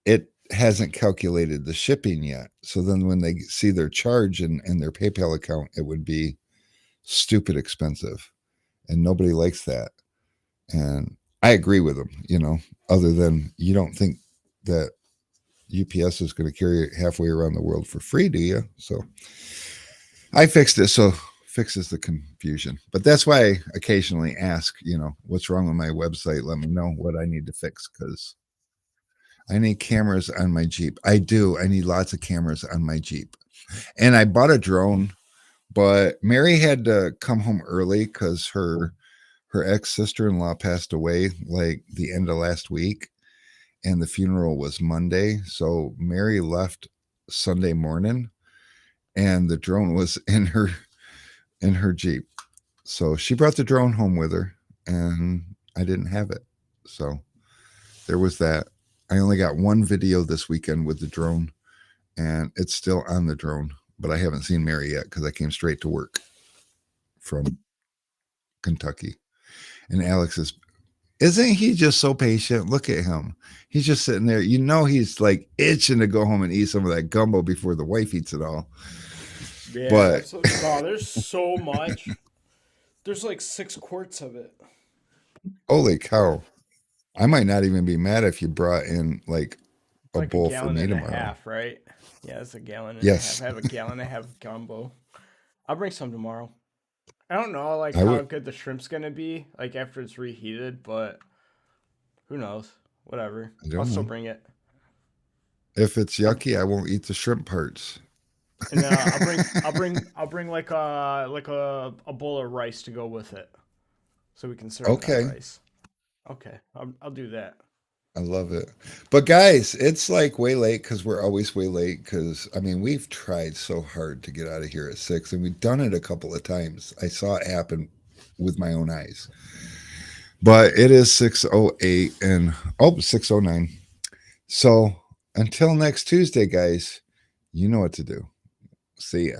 it hasn't calculated the shipping yet. So then when they see their charge in their PayPal account, it would be stupid expensive, and nobody likes that. And I agree with them, other than you don't think that UPS is going to carry it halfway around the world for free, do you? So I fixed it. So fixes the confusion. But that's why I occasionally ask, what's wrong with my website? Let me know what I need to fix, because I need cameras on my Jeep. I do. I need lots of cameras on my Jeep. And I bought a drone, but Mary had to come home early because her ex-sister-in-law passed away like the end of last week, and the funeral was Monday. So Mary left Sunday morning, and the drone was in her Jeep. So she brought the drone home with her, and I didn't have it. So there was that. I only got one video this weekend with the drone, and it's still on the drone, but I haven't seen Mary yet because I came straight to work from Kentucky. And Alex isn't he just so patient? Look at him. He's just sitting there. You know, he's like itching to go home and eat some of that gumbo before the wife eats it all. Yeah, But there's so much. There's like 6 quarts of it. holy cow. I might not even be mad if you brought in like It's a like bowl a for gallon me and a tomorrow. half, right? Yeah, it's a gallon and Yes. a half. I have a gallon and a half of gumbo. I'll bring some tomorrow. I don't know like I how would- good the shrimp's gonna be, like after it's reheated, but who knows? Whatever. I don't I'll still know. bring it. If it's yucky, I won't eat the shrimp parts. And then I'll bring like a bowl of rice to go with it, so we can serve Okay. that rice. Okay, I'll do that. I love it. But guys, it's like way late because we're always way late because I mean we've tried so hard to get out of here at 6 and we've done it a couple of times. I saw it happen with my own eyes. But it is 6:08 and 6:09. So until next Tuesday, guys, you know what to do. See ya.